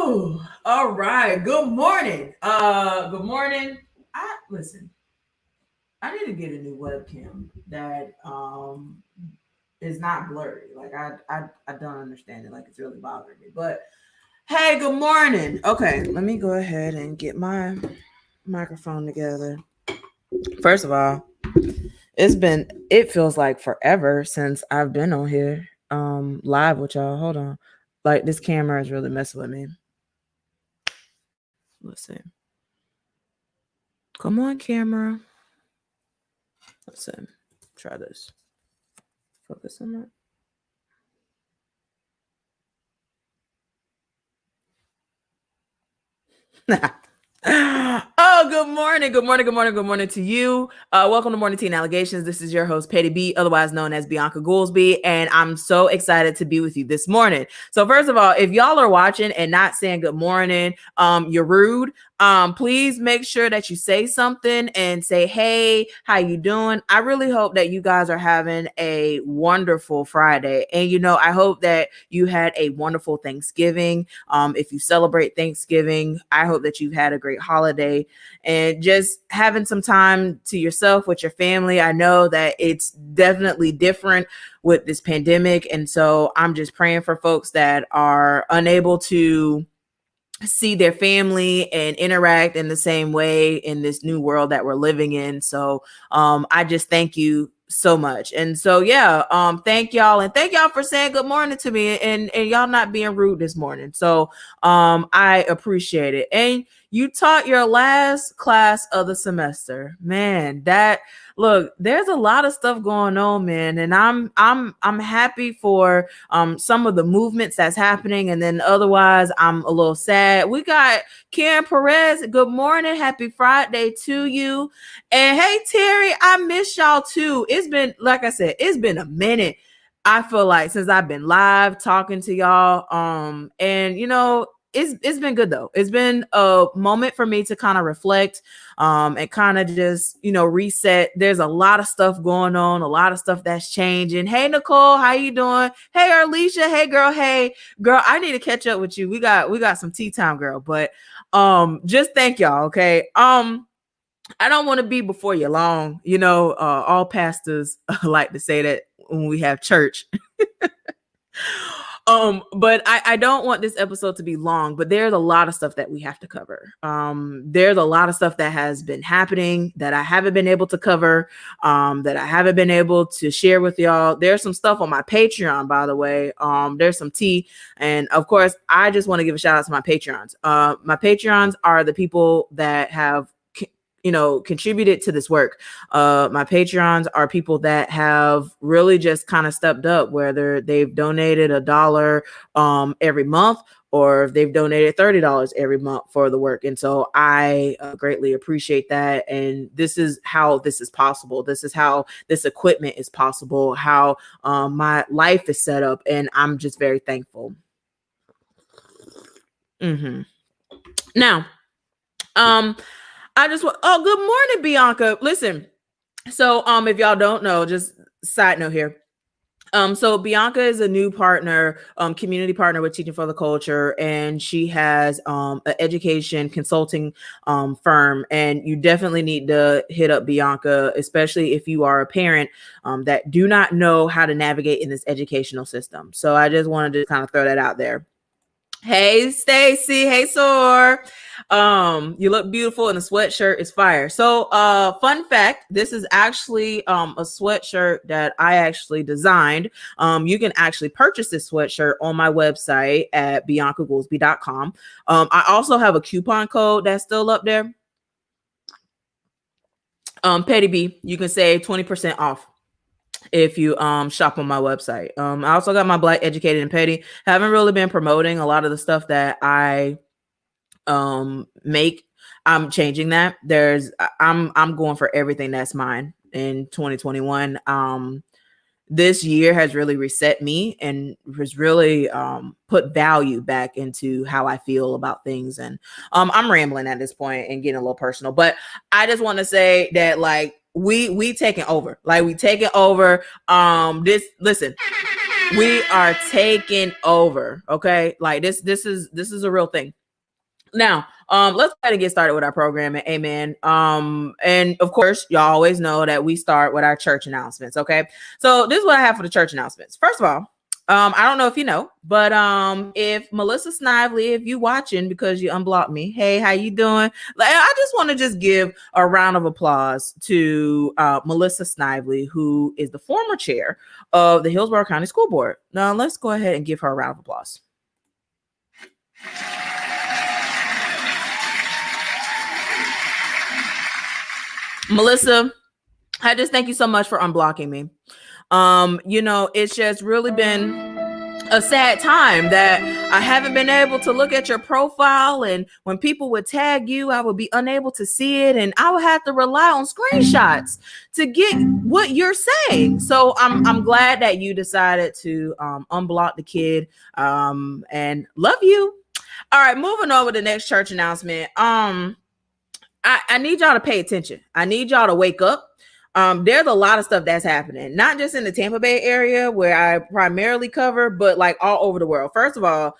Whew. All right. Good morning. Good morning. Listen. I need to get a new webcam that is not blurry. Like I don't understand it. Like it's really bothering me. But hey, good morning. Okay, let me go ahead and get my microphone together. First of all, it feels like forever since I've been on here live with y'all. Hold on. Like this camera is really messing with me. Let's see. Come on, camera. Let's see. Try this. Focus on that. Oh, good morning. Good morning. Good morning. Good morning to you. Welcome to Morning Tea and Allegations. This is your host, Petty B, otherwise known as Bianca Goolsby, and I'm so excited to be with you this morning. So first of all, if y'all are watching and not saying good morning, you're rude. Please make sure that you say something and say, hey, how you doing? I really hope that you guys are having a wonderful Friday. And, I hope that you had a wonderful Thanksgiving. If you celebrate Thanksgiving, I hope that you've had a great holiday and just having some time to yourself with your family. I know that it's definitely different with this pandemic. And so I'm just praying for folks that are unable to see their family and interact in the same way in this new world that we're living in. So I just thank you so much. And so thank y'all, and thank y'all for saying good morning to me and y'all not being rude this morning. So I appreciate it. And you taught your last class of the semester. Man, there's a lot of stuff going on, man, and I'm happy for some of the movements that's happening, and then otherwise I'm a little sad. We got Karen Perez. Good morning, happy Friday to you. And hey Terry, I miss y'all too. It's been, like I said, it's been a minute, I feel like, since I've been live talking to y'all. And it's been good though. It's been a moment for me to kind of reflect and kind of just, reset. There's a lot of stuff going on, a lot of stuff that's changing. Hey, Nicole, how you doing? Hey, Arlisha. Hey, girl. Hey, girl, I need to catch up with you. We got some tea time, girl. But just thank y'all, okay? I don't want to be before you long. All pastors like to say that when we have church. But I don't want this episode to be long, but there's a lot of stuff that we have to cover. There's a lot of stuff that has been happening that I haven't been able to cover, that I haven't been able to share with y'all. There's some stuff on my Patreon, by the way. There's some tea. And of course, I just want to give a shout out to my Patreons. My Patreons are the people that have contributed to this work. My Patreons are people that have really just kind of stepped up, whether they've donated $1 every month or if they've donated $30 every month for the work. And so I greatly appreciate that. And this is how this is possible. This is how this equipment is possible, how my life is set up. And I'm just very thankful. Now, good morning, Bianca. Listen, so if y'all don't know, just side note here. So Bianca is a new partner, community partner with Teaching for the Culture, and she has an education consulting firm. And you definitely need to hit up Bianca, especially if you are a parent that do not know how to navigate in this educational system. So I just wanted to kind of throw that out there. Hey, Stacy. Hey, Soar. You look beautiful and the sweatshirt is fire. So, fun fact, this is actually a sweatshirt that I actually designed. You can actually purchase this sweatshirt on my website at biancagoolsby.com. I also have a coupon code that's still up there. Petty B, you can save 20% off if you shop on my website. I also got my Black Educated and Petty. Haven't really been promoting a lot of the stuff that I make. I'm changing that. I'm going for everything that's mine in 2021. This year has really reset me and has really put value back into how I feel about things. And I'm rambling at this point and getting a little personal, but I just want to say that we taking over. We taking over. Listen, We are taking over. Okay. Like this is a real thing. Now, let's go ahead and get started with our program. Amen. And of course, y'all always know that we start with our church announcements. Okay. So this is what I have for the church announcements. First of all, I don't know if you know, but if Melissa Snively, if you watching because you unblocked me, hey, how you doing? Like, I just want to just give a round of applause to Melissa Snively, who is the former chair of the Hillsborough County School Board. Now, let's go ahead and give her a round of applause. Melissa, I just thank you so much for unblocking me. It's just really been a sad time that I haven't been able to look at your profile, and when people would tag you, I would be unable to see it, and I would have to rely on screenshots to get what you're saying. So I'm glad that you decided to unblock the kid, and love you. All right, moving on with the next church announcement. I need y'all to pay attention. I need y'all to wake up. There's a lot of stuff that's happening, not just in the Tampa Bay area where I primarily cover, but like all over the world. First of all,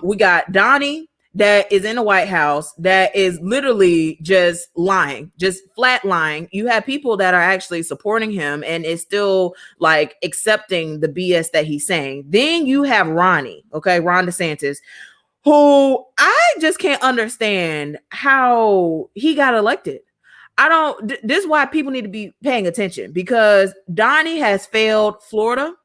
we got Donnie that is in the White House that is literally just lying, just flat lying. You have people that are actually supporting him and is still like accepting the BS that he's saying. Then you have Ron DeSantis, who I just can't understand how he got elected. This is why people need to be paying attention, because Donnie has failed Florida.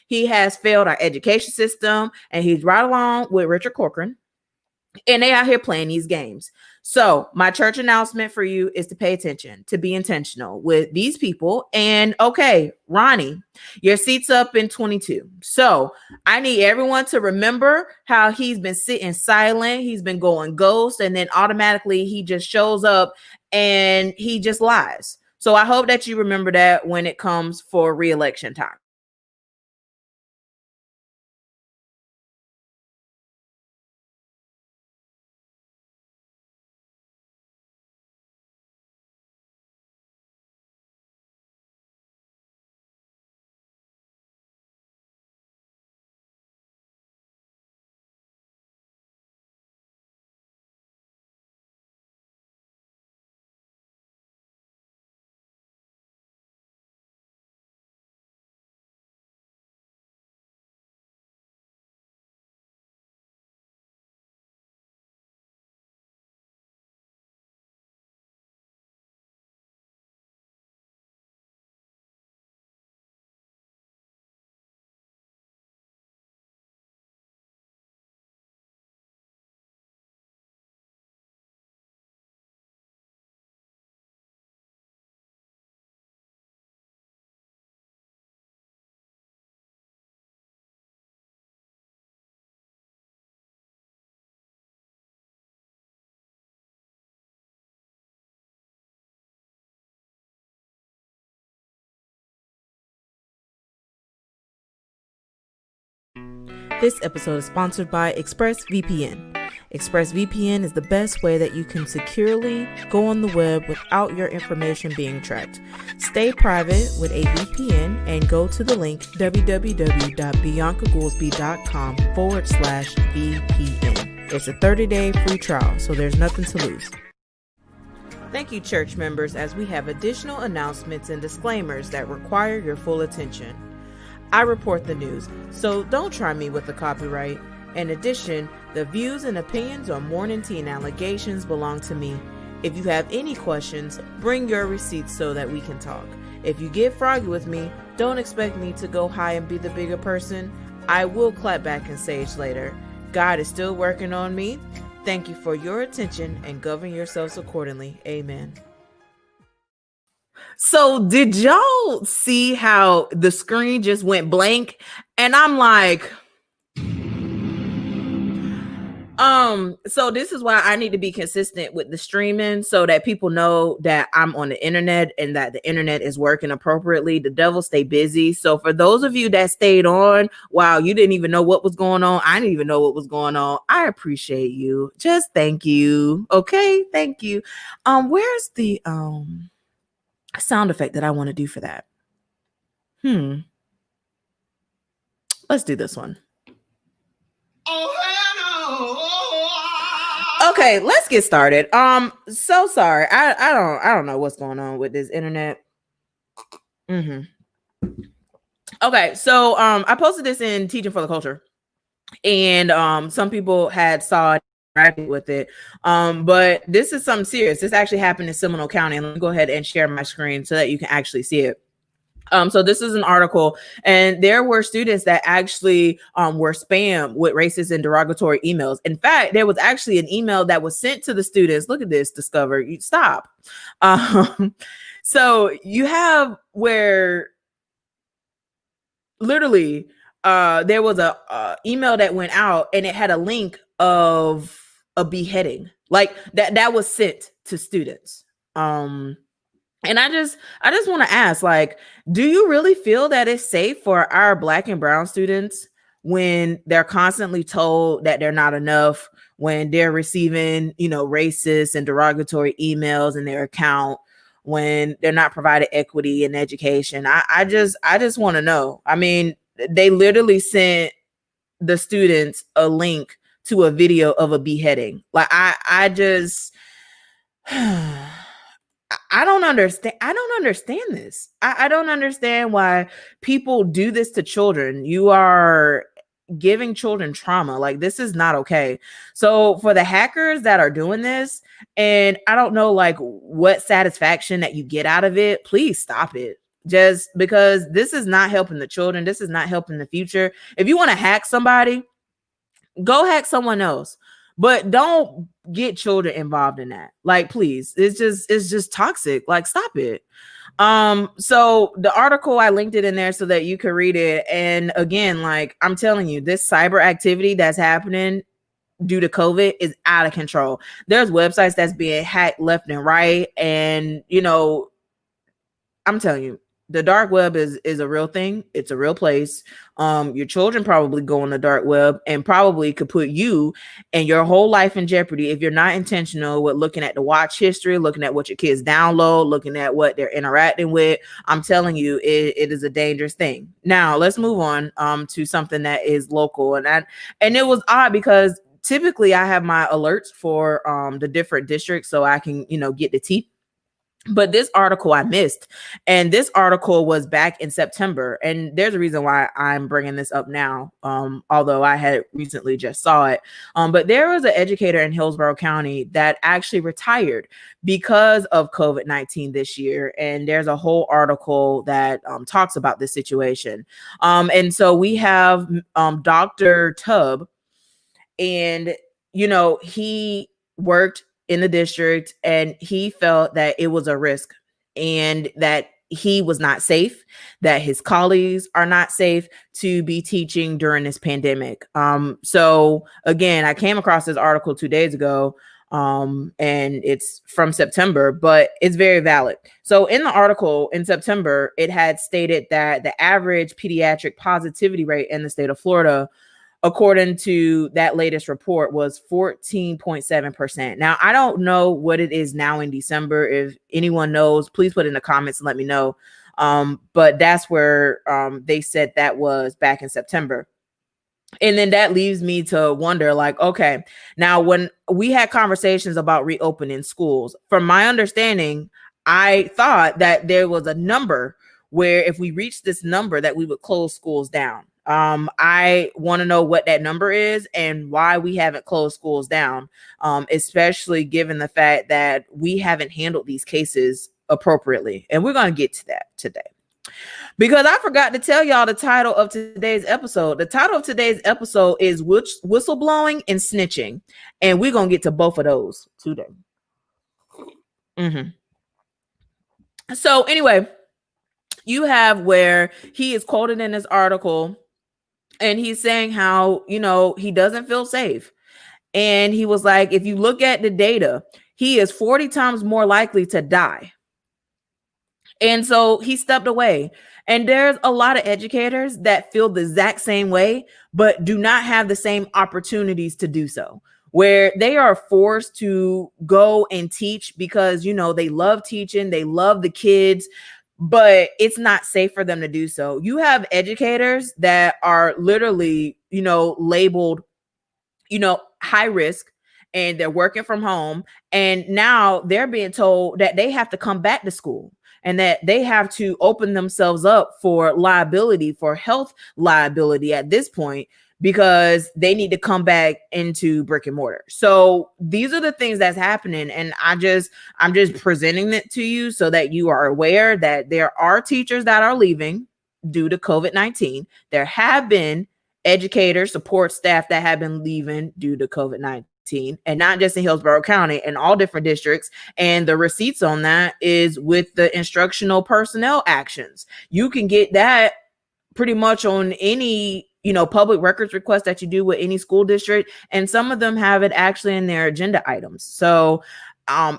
He has failed our education system, and he's right along with Richard Corcoran, and they out here playing these games. So my church announcement for you is to pay attention, to be intentional with these people. And okay, Ronnie, your seat's up in 22. So I need everyone to remember how he's been sitting silent. He's been going ghost, and then automatically he just shows up and he just lies. So I hope that you remember that when it comes for re-election time. This episode is sponsored by ExpressVPN. ExpressVPN is the best way that you can securely go on the web without your information being tracked. Stay private with a VPN and go to the link www.biancagoolsby.com/VPN. It's a 30-day free trial, so there's nothing to lose. Thank you, church members, as we have additional announcements and disclaimers that require your full attention. I report the news, so don't try me with the copyright. In addition, the views and opinions on Morning Tea and Allegations belong to me. If you have any questions, bring your receipts so that we can talk. If you get froggy with me, don't expect me to go high and be the bigger person. I will clap back and sage later. God is still working on me. Thank you for your attention and govern yourselves accordingly. Amen. So did y'all see how the screen just went blank? And I'm like, so this is why I need to be consistent with the streaming so that people know that I'm on the internet and that the internet is working appropriately. The devil stay busy. So for those of you that stayed on, wow, you didn't even know what was going on. I didn't even know what was going on. I appreciate you. Just thank you. Okay, thank you. Where's the sound effect that I want to do for that? Let's do this one. Okay, let's get started. So sorry. I don't know what's going on with this internet. Okay, so I posted this in Teaching for the Culture, and some people had saw it, interacted with it. But this is something serious. This actually happened in Seminole County. Let me go ahead and share my screen so that you can actually see it. So this is an article, and there were students that actually were spammed with racist and derogatory emails. In fact, there was actually an email that was sent to the students. Look at this, Discover. You stop. So you have where literally there was a email that went out, and it had a link of a beheading, like that was sent to students. And I just want to ask, like, do you really feel that it's safe for our Black and brown students when they're constantly told that they're not enough, when they're receiving, racist and derogatory emails in their account, when they're not provided equity in education? I just want to know. I mean, they literally sent the students a link to a video of a beheading. Like, I just I don't understand. I don't understand this. I don't understand why people do this to children. You are giving children trauma. Like, this is not okay. So for the hackers that are doing this, and I don't know like what satisfaction that you get out of it, please stop it. Just because this is not helping the children. This is not helping the future. If you want to hack somebody, go hack someone else. But don't get children involved in that. Like, please, it's just toxic. Like, stop it. So the article, I linked it in there so that you could read it. And again, like, I'm telling you, this cyber activity that's happening due to COVID is out of control. There's websites that's being hacked left and right. And, I'm telling you, the dark web is a real thing. It's a real place. Your children probably go on the dark web and probably could put you and your whole life in jeopardy if you're not intentional with looking at the watch history, looking at what your kids download, looking at what they're interacting with. I'm telling you, it is a dangerous thing. Now let's move on to something that is local. And it was odd because typically I have my alerts for the different districts so I can, get the tea. But this article I missed, and this article was back in September. And there's a reason why I'm bringing this up now, although I had recently just saw it. But there was an educator in Hillsborough County that actually retired because of COVID-19 this year. And there's a whole article that talks about this situation. And so we have Dr. Tubb, and, he worked in the district, and he felt that it was a risk and that he was not safe, that his colleagues are not safe to be teaching during this pandemic. So again, I came across this article 2 days ago, and it's from September, but it's very valid. So in the article in September, it had stated that the average pediatric positivity rate in the state of Florida, according to that latest report, was 14.7%. Now, I don't know what it is now in December. If anyone knows, please put in the comments and let me know. But that's where they said that was back in September. And then that leaves me to wonder, like, okay, now when we had conversations about reopening schools, from my understanding, I thought that there was a number where if we reached this number that we would close schools down. I want to know what that number is and why we haven't closed schools down, especially given the fact that we haven't handled these cases appropriately. And we're going to get to that today. Because I forgot to tell y'all the title of today's episode. The title of today's episode is Whistleblowing and Snitching. And we're going to get to both of those today. So anyway, you have where he is quoted in this article, and he's saying how, he doesn't feel safe. And he was like, if you look at the data, he is 40 times more likely to die. And so he stepped away. And there's a lot of educators that feel the exact same way, but do not have the same opportunities to do so, where they are forced to go and teach because, they love teaching. They love the kids. but it's not safe for them to do so. You have educators that are literally, labeled, high risk, and they're working from home. And now they're being told that they have to come back to school and that they have to open themselves up for liability, for health liability at this point, because they need to come back into brick and mortar. So these are the things that's happening. And I'm just presenting it to you so that you are aware that there are teachers that are leaving due to COVID-19. There have been educators, support staff that have been leaving due to COVID-19, and not just in Hillsborough County, in all different districts. And the receipts on that is with the instructional personnel actions. You can get that pretty much on any public records request that you do with any school district, and some of them have it actually in their agenda items. So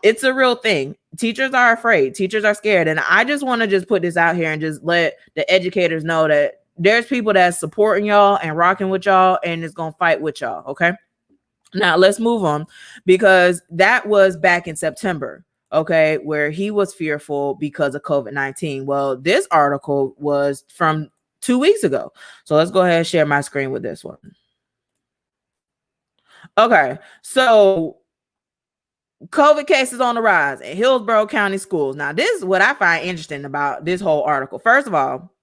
it's a real thing. Teachers are afraid, teachers are scared, and I just want to just put this out here and just let the educators know that there's people that's supporting y'all and rocking with y'all and is gonna fight with y'all. Okay, now let's move on, because that was back in September, okay, where he was fearful because of COVID-19. Well, this article was from 2 weeks ago. So let's go ahead and share my screen with this one. Okay, so COVID cases on the rise in Hillsborough County schools. Now, this is what I find interesting about this whole article. First of all,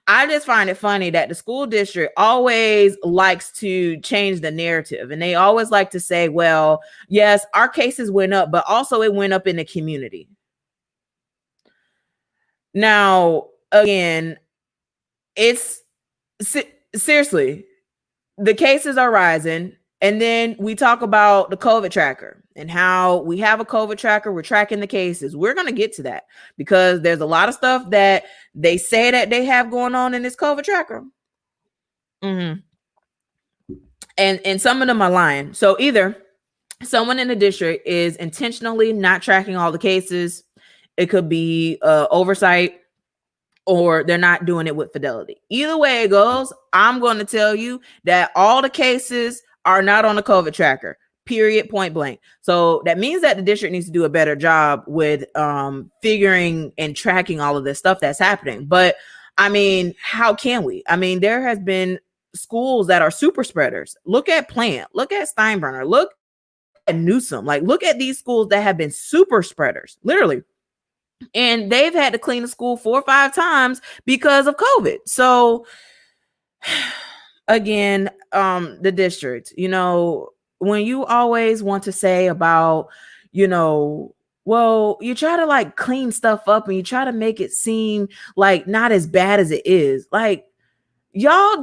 I just find it funny that the school district always likes to change the narrative, and they always like to say, well, yes, our cases went up, but also it went up in the community. Now, again, it's seriously, the cases are rising. And then we talk about the COVID tracker and how we have a COVID tracker. We're tracking the cases. We're going to get to that because there's a lot of stuff that they say that they have going on in this COVID tracker. And some of them are lying. So either someone in the district is intentionally not tracking all the cases. It could be oversight, or they're not doing it with fidelity. Either way it goes, I'm going to tell you that all the cases are not on the COVID tracker, period, point blank. So that means that the district needs to do a better job with figuring and tracking all of this stuff that's happening. But I mean, how can we? I mean, there has been schools that are super spreaders. Look at Plant, look at Steinbrenner, look at Newsom, like look at these schools that have been super spreaders, literally. And they've had to clean the school 4 or 5 times because of COVID. So again, the district, when you always want to say about, well, you try to like clean stuff up and you try to make it seem like not as bad as it is. Like y'all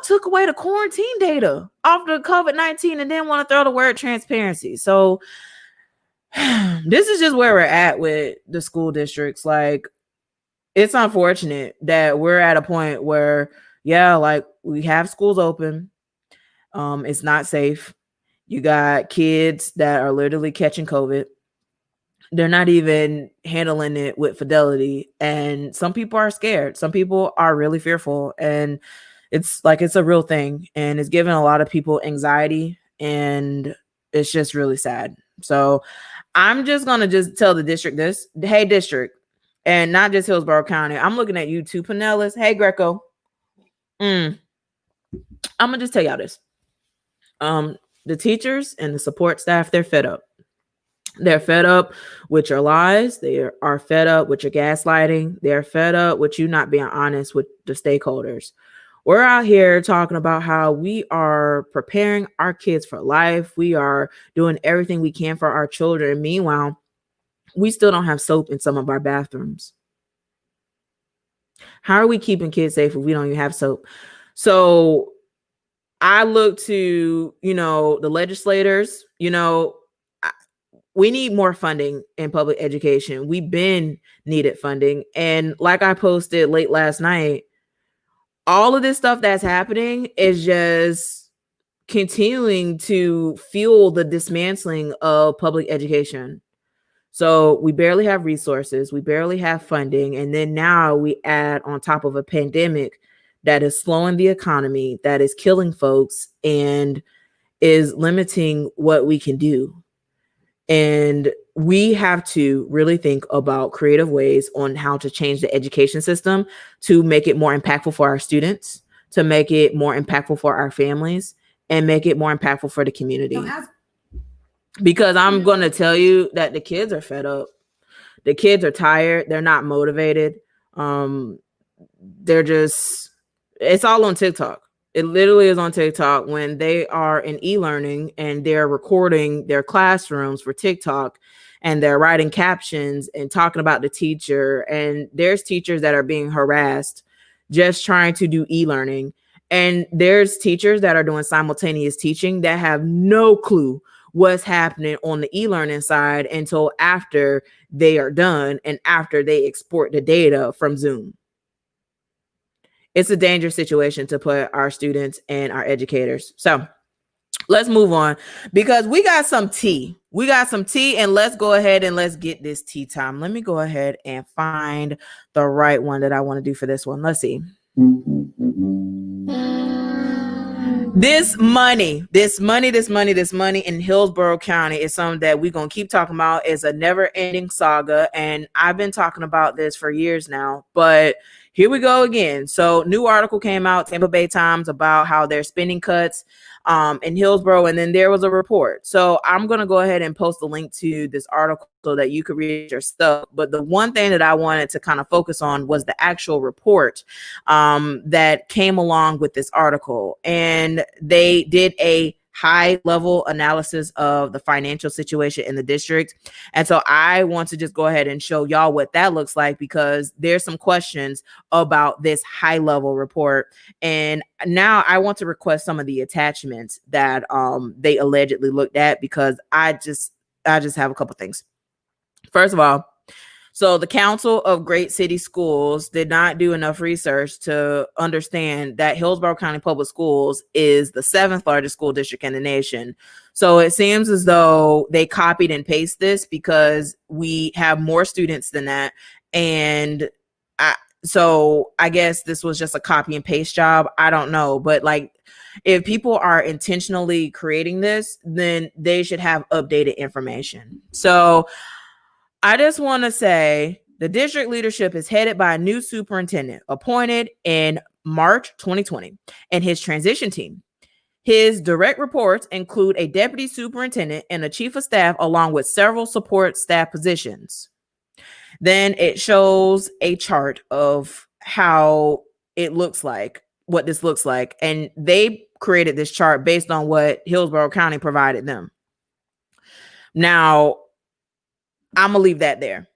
took away the quarantine data after COVID-19 and didn't want to throw the word transparency. So this is just where we're at with the school districts. Like, it's unfortunate that we're at a point where, yeah, like we have schools open. It's not safe. You got kids that are literally catching COVID. They're not even handling it with fidelity. And some people are scared. Some people are really fearful. And it's a real thing. And it's giving a lot of people anxiety. And it's just really sad. So I'm just going to just tell the district this. Hey, district, and not just Hillsborough County. I'm looking at you too, Pinellas. Hey, Greco. I'm going to just tell y'all this. The teachers and the support staff, they're fed up. They're fed up with your lies. They are fed up with your gaslighting. They're fed up with you not being honest with the stakeholders. We're out here talking about how we are preparing our kids for life. We are doing everything we can for our children. Meanwhile, we still don't have soap in some of our bathrooms. How are we keeping kids safe if we don't even have soap? So I look to, the legislators, we need more funding in public education. We've been needed funding. And like I posted late last night, all of this stuff that's happening is just continuing to fuel the dismantling of public education. So we barely have resources. We barely have funding. And then now we add on top of a pandemic that is slowing the economy, that is killing folks, and is limiting what we can do. And we have to really think about creative ways on how to change the education system to make it more impactful for our students, to make it more impactful for our families, and make it more impactful for the community. Because I'm going to tell you that the kids are fed up. The kids are tired. They're not motivated. They're just, it's all on TikTok. It literally is on TikTok when they are in e-learning and they're recording their classrooms for TikTok and they're writing captions and talking about the teacher. And there's teachers that are being harassed just trying to do e-learning. And there's teachers that are doing simultaneous teaching that have no clue what's happening on the e-learning side until after they are done and after they export the data from Zoom. It's a dangerous situation to put our students and our educators. So let's move on because we got some tea. We got some tea, and let's go ahead and let's get this tea time. Let me go ahead and find the right one that I want to do for this one. Let's see. This money in Hillsborough County is something that we're going to keep talking about. It's a never-ending saga, and I've been talking about this for years now, but here we go again. So new article came out, Tampa Bay Times, about how there's spending cuts in Hillsborough, and then there was a report. So I'm going to go ahead and post a link to this article so that you could read it yourself. But the one thing that I wanted to kind of focus on was the actual report that came along with this article. And they did a high level analysis of the financial situation in the district. And so I want to just go ahead and show y'all what that looks like, because there's some questions about this high level report. And now I want to request some of the attachments that they allegedly looked at, because I just have a couple things. First of all, so the Council of Great City Schools did not do enough research to understand that Hillsborough County Public Schools is the 7th largest school district in the nation. So it seems as though they copied and pasted this because we have more students than that. And so I guess this was just a copy and paste job. I don't know. But like, if people are intentionally creating this, then they should have updated information. So I just want to say the district leadership is headed by a new superintendent appointed in March 2020 and his transition team. His direct reports include a deputy superintendent and a chief of staff, along with several support staff positions. Then it shows a chart of how it looks like, what this looks like. And they created this chart based on what Hillsborough County provided them. Now, I'm going to leave that there.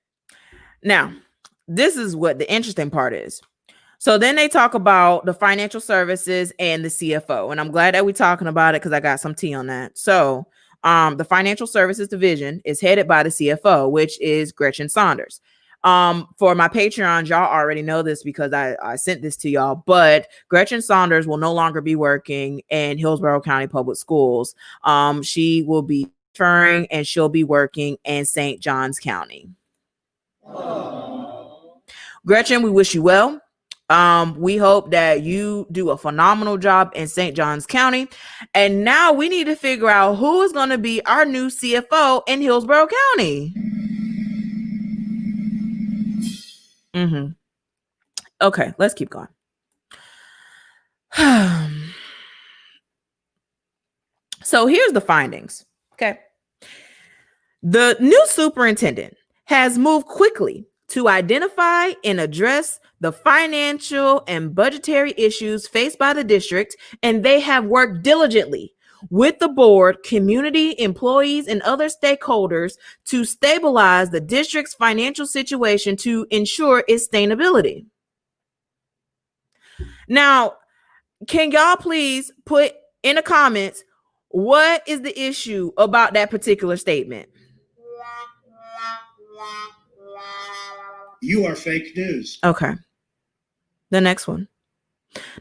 Now, this is what the interesting part is. So then they talk about the financial services and the CFO. And I'm glad that we're talking about it because I got some tea on that. So the financial services division is headed by the CFO, which is Gretchen Saunders. For my Patreons, y'all already know this because I sent this to y'all, but Gretchen Saunders will no longer be working in Hillsborough County Public Schools. She will be transferring and she'll be working in St. Johns County. Aww. Gretchen, we wish you well. We hope that you do a phenomenal job in St. Johns County. And now we need to figure out who is going to be our new CFO in Hillsborough County. Okay, let's keep going. So here's the findings. Okay. The new superintendent has moved quickly to identify and address the financial and budgetary issues faced by the district, and they have worked diligently with the board, community, employees, and other stakeholders to stabilize the district's financial situation to ensure its sustainability. Now, can y'all please put in the comments, what is the issue about that particular statement? You are fake news. Okay. The next one.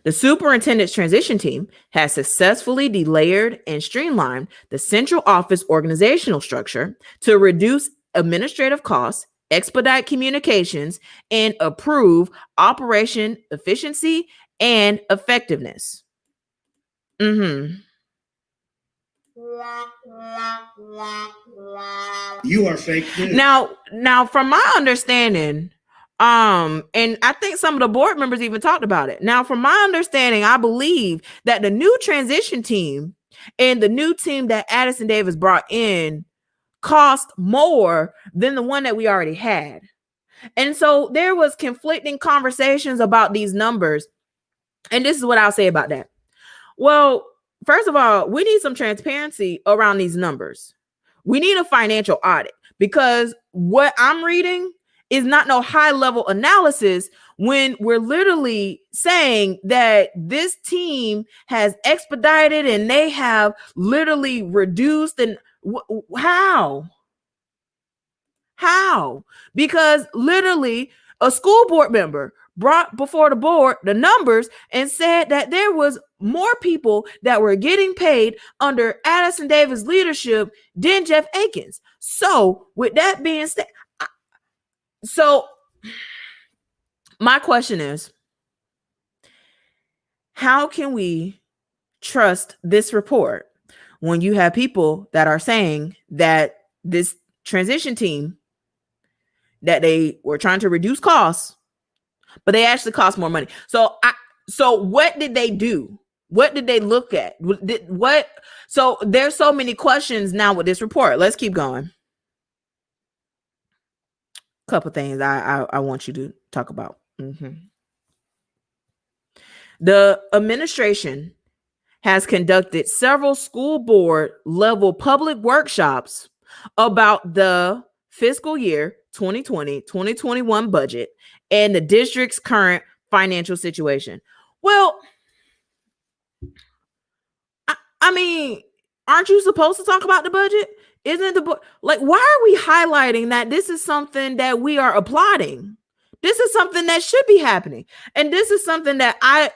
The superintendent's transition team has successfully delayered and streamlined the central office organizational structure to reduce administrative costs, expedite communications, and improve operation efficiency and effectiveness. You are fake news. Now, from my understanding, and I think some of the board members even talked about it. Now, from my understanding, I believe that the new transition team and the new team that Addison Davis brought in cost more than the one that we already had. And so there was conflicting conversations about these numbers. And this is what I'll say about that. Well, first of all, we need some transparency around these numbers. We need a financial audit, because what I'm reading is not no high level analysis when we're literally saying that this team has expedited and they have literally reduced. And how? Because literally a school board member brought before the board the numbers and said that there was more people that were getting paid under Addison Davis leadership than Jeff Akins. So with that being said, so my question is, how can we trust this report when you have people that are saying that this transition team, that they were trying to reduce costs, but they actually cost more money? So what did they do? What did they look at? So there's so many questions now with this report. Let's keep going. Couple things I want you to talk about. The administration has conducted several school board level public workshops about the fiscal year 2020-2021 budget and the district's current financial situation. Well, I mean, aren't you supposed to talk about the budget? Isn't the like, why are we highlighting that this is something that we are applauding? This is something that should be happening. And this is something that I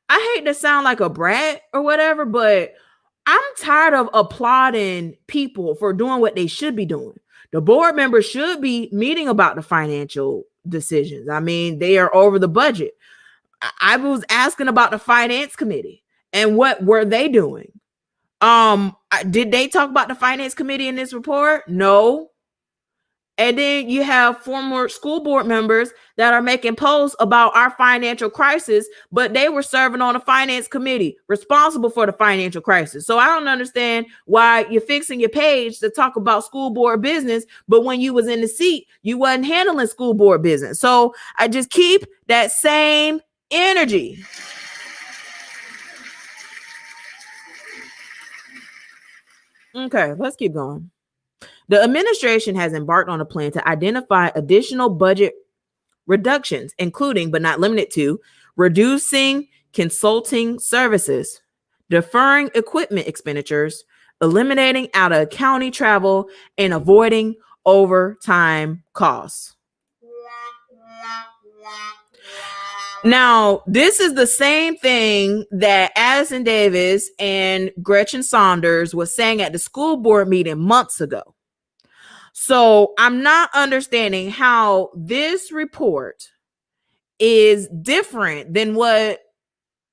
hate to sound like a brat or whatever, but I'm tired of applauding people for doing what they should be doing. The board members should be meeting about the financial decisions. I mean, they are over the budget. I was asking about the finance committee and what were they doing? Did they talk about the finance committee in this report? No. And then you have former school board members that are making posts about our financial crisis, but they were serving on a finance committee responsible for the financial crisis. So I don't understand why you're fixing your page to talk about school board business, but when you was in the seat, you wasn't handling school board business. So I just keep that same energy. Okay, let's keep going. The administration has embarked on a plan to identify additional budget reductions, including but not limited to reducing consulting services, deferring equipment expenditures, eliminating out-of-county travel, and avoiding overtime costs. Now, this is the same thing that Addison Davis and Gretchen Saunders was saying at the school board meeting months ago. So I'm not understanding how this report is different than what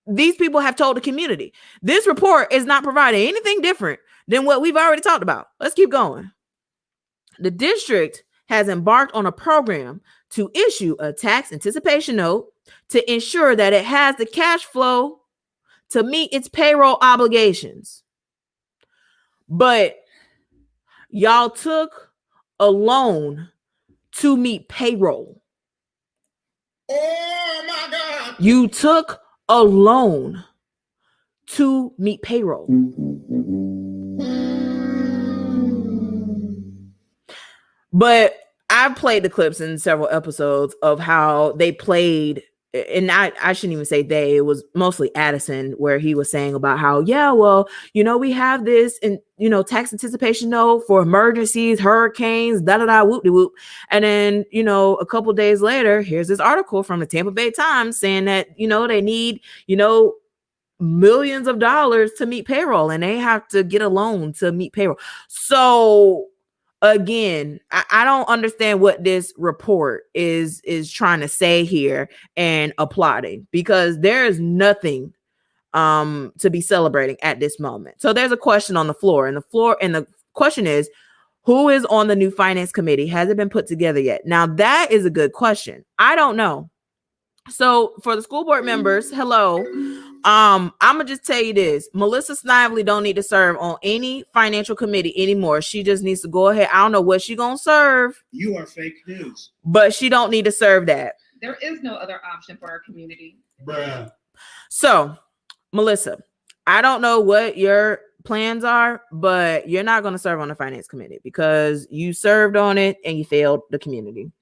these people have told the community. This report is not providing anything different than what we've already talked about. Let's keep going. The district has embarked on a program to issue a tax anticipation note to ensure that it has the cash flow to meet its payroll obligations. But y'all took a loan to meet payroll. Oh my God. You took a loan to meet payroll. But I've played the clips in several episodes of how they played, and I shouldn't even say they, it was mostly Addison, where he was saying about how, yeah, well, we have this and, tax anticipation note for emergencies, hurricanes, whoop-de-whoop. And then, a couple days later, here's this article from the Tampa Bay Times saying that, they need, millions of dollars to meet payroll and they have to get a loan to meet payroll. So again, I don't understand what this report is trying to say here and applauding, because there is nothing to be celebrating at this moment. So there's a question on the floor, and the question is, who is on the new finance committee? Has it been put together yet? Now that is a good question. I don't know. So for the school board members, hello. I'm gonna just tell you this: Melissa Snively don't need to serve on any financial committee anymore. She just needs to go ahead. I don't know what she gonna serve. You are fake news. But she don't need to serve that. There is no other option for our community. Bruh. So, Melissa, I don't know what your plans are, but you're not going to serve on the finance committee because you served on it and you failed the community.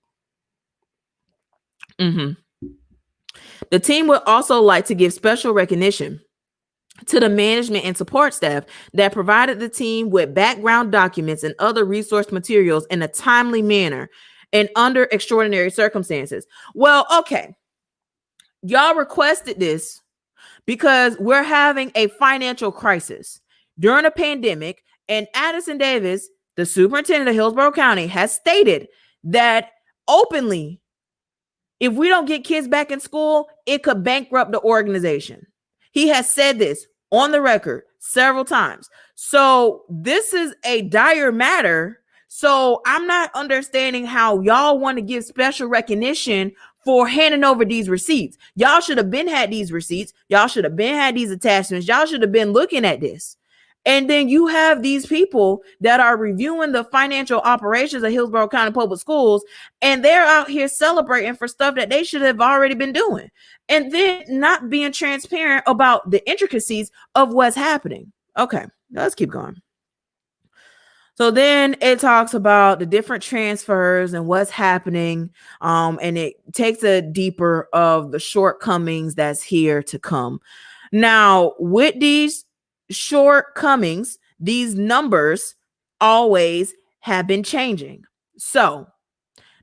The team would also like to give special recognition to the management and support staff that provided the team with background documents and other resource materials in a timely manner and under extraordinary circumstances. Well, okay. Y'all requested this because we're having a financial crisis during a pandemic, and Addison Davis, the superintendent of Hillsborough County, has stated that openly, if we don't get kids back in school, it could bankrupt the organization. He has said this on the record several times. So this is a dire matter. So I'm not understanding how y'all want to give special recognition for handing over these receipts. Y'all should have been had these receipts. Y'all should have been had these attachments. Y'all should have been looking at this. And then you have these people that are reviewing the financial operations of Hillsborough County Public Schools, and they're out here celebrating for stuff that they should have already been doing. And then not being transparent about the intricacies of what's happening. Okay, let's keep going. So then it talks about the different transfers and what's happening. And it takes a deeper of the shortcomings that's here to come. Now, with these shortcomings, these numbers always have been changing. So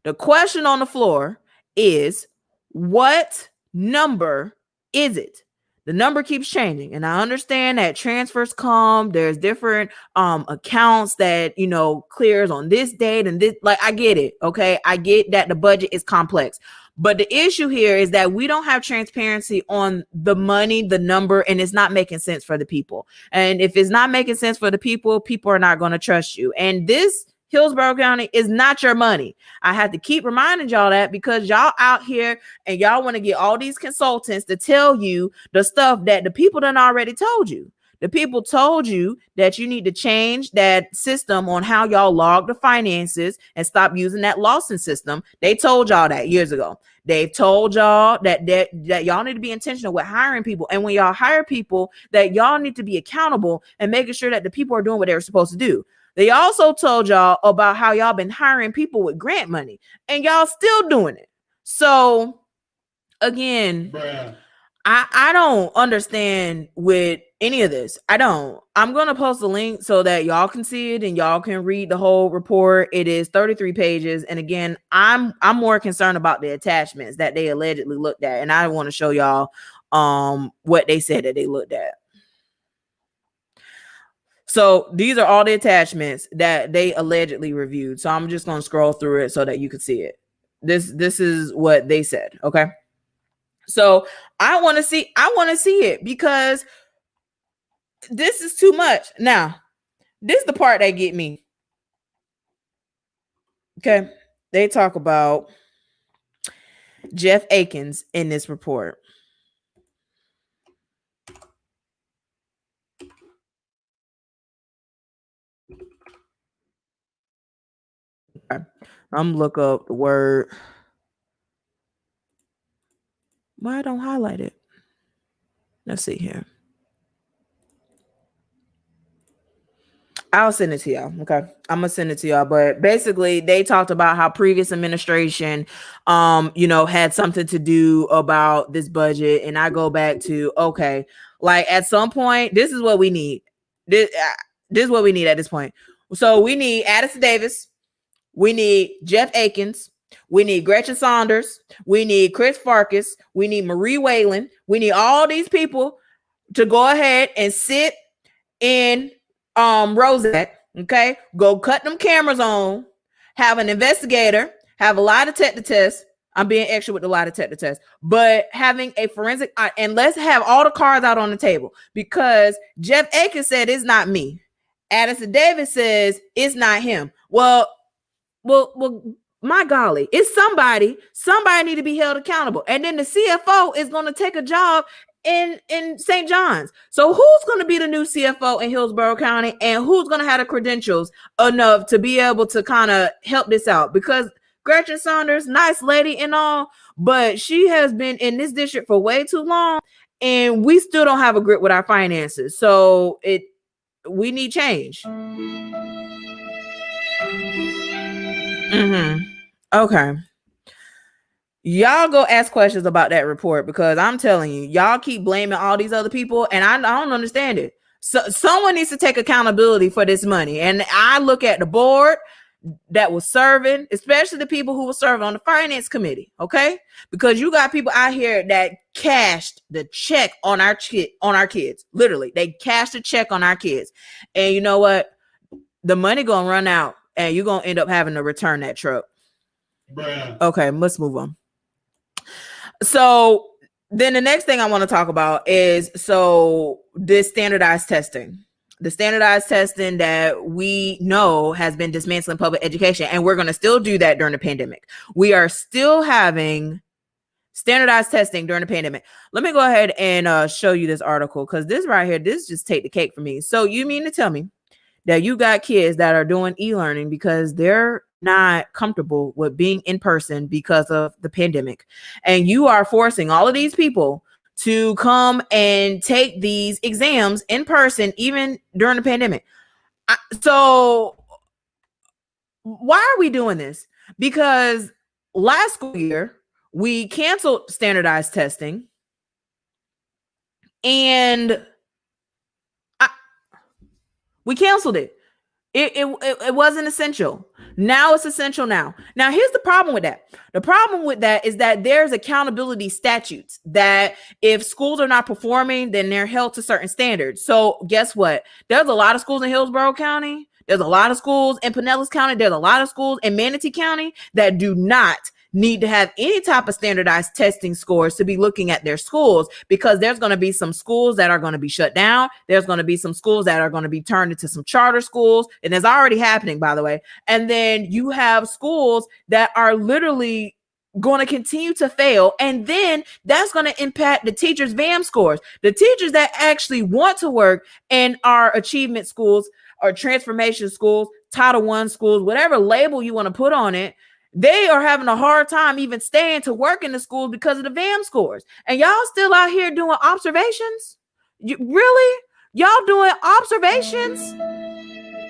the question on the floor is, what number is it? The number keeps changing, and I understand that transfers come. There's different accounts that, you know, clears on this date and this. Like, I get it. Okay, I get that the budget is complex, but the issue here is that we don't have transparency on the money, the number, and it's not making sense for the people. And if it's not making sense for the people, people are not going to trust you. And this Hillsborough County is not your money. I have to keep reminding y'all that because y'all out here and y'all want to get all these consultants to tell you the stuff that the people done already told you. The people told you that you need to change that system on how y'all log the finances and stop using that Lawson system. They told y'all that years ago. They've told y'all that y'all need to be intentional with hiring people. And when y'all hire people, that y'all need to be accountable and making sure that the people are doing what they're supposed to do. They also told y'all about how y'all been hiring people with grant money and y'all still doing it. So again, I don't understand with any of this. I don't. I'm going to post a link so that y'all can see it and y'all can read the whole report. It is 33 pages. And again, I'm more concerned about the attachments that they allegedly looked at. And I want to show y'all what they said that they looked at. So these are all the attachments that they allegedly reviewed. So I'm just going to scroll through it so that you can see it. This is what they said. Okay. So I want to see it because this is too much. Now, this is the part that get me. Okay. They talk about Jeff Akins in this report. Okay. I'm look up the word. Why I don't highlight it? Let's see here. I'll send it to y'all. Okay. I'm gonna send it to y'all. But basically, they talked about how previous administration had something to do about this budget. And I go back to, okay, like at some point, this is what we need. This is what we need at this point. So we need Addison Davis. We need Jeff Akins. We need Gretchen Saunders. We need Chris Farkas. We need Marie Whalen. We need all these people to go ahead and sit in Rosette. Okay, go cut them cameras on. Have an investigator. Have a lie detector test. I'm being extra with the lie detector test, but having a forensic, and let's have all the cards out on the table, because Jeff Akins said it's not me. Addison Davis says it's not him. Well, my golly, it's somebody. Somebody need to be held accountable. And then the CFO is going to take a job in St. John's. So who's going to be the new CFO in Hillsborough County, and who's going to have the credentials enough to be able to kind of help this out? Because Gretchen Saunders, nice lady and all, but she has been in this district for way too long, and we still don't have a grip with our finances. So we need change. Okay. Y'all go ask questions about that report, because I'm telling you, y'all keep blaming all these other people, and I don't understand it. So someone needs to take accountability for this money. And I look at the board that was serving, especially the people who were serving on the finance committee, okay? Because you got people out here that cashed the check on our kids. Literally, they cashed a check on our kids. And you know what? The money gonna run out, and you're gonna end up having to return that truck. Okay, let's move on. So then the next thing I want to talk about is this standardized testing. The standardized testing that we know has been dismantling public education, and we're going to still do that during the pandemic. We are still having standardized testing during the pandemic. Let me go ahead and show you this article, because this right here, this just take the cake for me. So you mean to tell me that you got kids that are doing e-learning because they're not comfortable with being in person because of the pandemic, and you are forcing all of these people to come and take these exams in person even during the pandemic? So why are we doing this? Because last school year we canceled standardized testing, and we canceled it. It wasn't essential. Now it's essential now. Now, here's the problem with that. The problem with that is that there's accountability statutes that if schools are not performing, then they're held to certain standards. So guess what? There's a lot of schools in Hillsborough County. There's a lot of schools in Pinellas County. There's a lot of schools in Manatee County that do not need to have any type of standardized testing scores to be looking at their schools, because there's going to be some schools that are going to be shut down. There's going to be some schools that are going to be turned into some charter schools, and it's already happening, by the way. And then you have schools that are literally going to continue to fail, and then that's going to impact the teachers' VAM scores. The teachers that actually want to work in our achievement schools or transformation schools, Title I schools, whatever label you want to put on it, they are having a hard time even staying to work in the schools because of the VAM scores. And y'all still out here doing observations? Really? Y'all doing observations?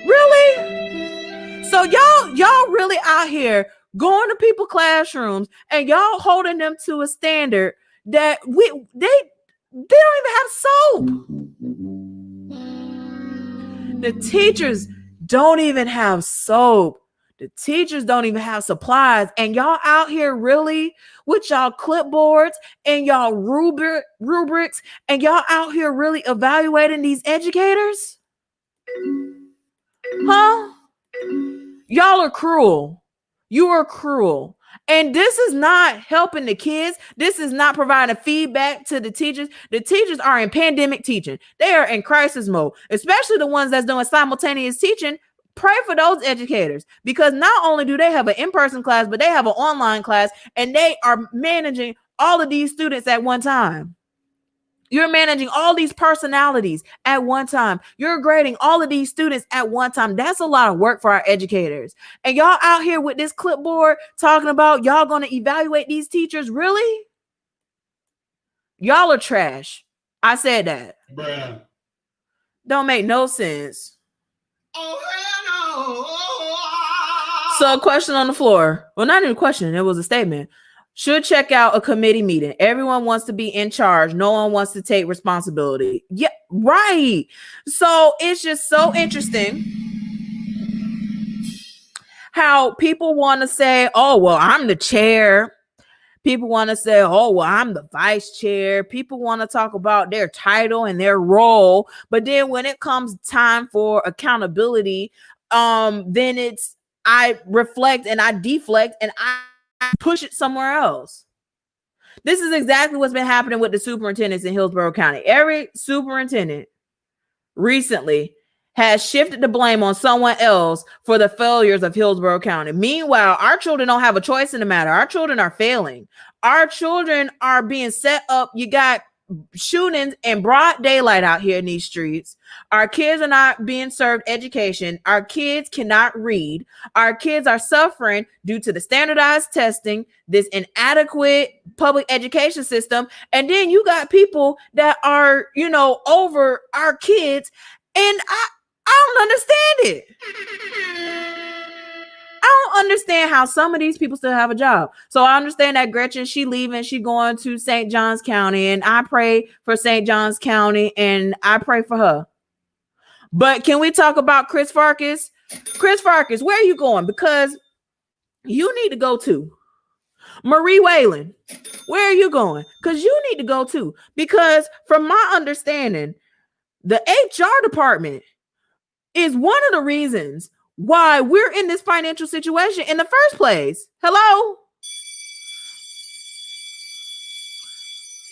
Really? So y'all really out here going to people's classrooms, and y'all holding them to a standard that they don't even have soap. The teachers don't even have soap. The teachers don't even have supplies, and y'all out here really with y'all clipboards and y'all rubrics, and y'all out here really evaluating these educators? Huh? Y'all are cruel. You are cruel. And this is not helping the kids. This is not providing feedback to the teachers. The teachers are in pandemic teaching. They are in crisis mode, especially the ones that's doing simultaneous teaching. Pray for those educators, because not only do they have an in-person class, but they have an online class, and they are managing all of these students at one time. You're managing all these personalities at one time. You're grading all of these students at one time. That's a lot of work for our educators. And y'all out here with this clipboard talking about y'all going to evaluate these teachers. Really? Y'all are trash. I said that. Bruh. Don't make no sense. Oh, hell no. So a question on the floor. Well, not even a question. It was a statement. Should check out a committee meeting. Everyone wants to be in charge. No one wants to take responsibility. Yeah, right. So it's just so interesting how people want to say, oh, well, I'm the chair. People want to say, oh, well, I'm the vice chair. People want to talk about their title and their role. But then when it comes time for accountability, then I reflect and I deflect and I push it somewhere else. This is exactly what's been happening with the superintendents in Hillsborough County. Every superintendent recently has shifted the blame on someone else for the failures of Hillsborough County. Meanwhile, our children don't have a choice in the matter. Our children are failing. Our children are being set up. You got shootings in broad daylight out here in these streets. Our kids are not being served education. Our kids cannot read. Our kids are suffering due to the standardized testing, this inadequate public education system. And then you got people that are, over our kids. And I don't understand it. I don't understand how some of these people still have a job. So I understand that Gretchen, she leaving, she going to St. Johns County, and I pray for St. Johns County, and I pray for her. But can we talk about Chris Farkas? Chris Farkas, where are you going? Because you need to go too. Marie Whalen, where are you going? Because you need to go too. Because from my understanding, the HR department is one of the reasons why we're in this financial situation in the first place. Hello?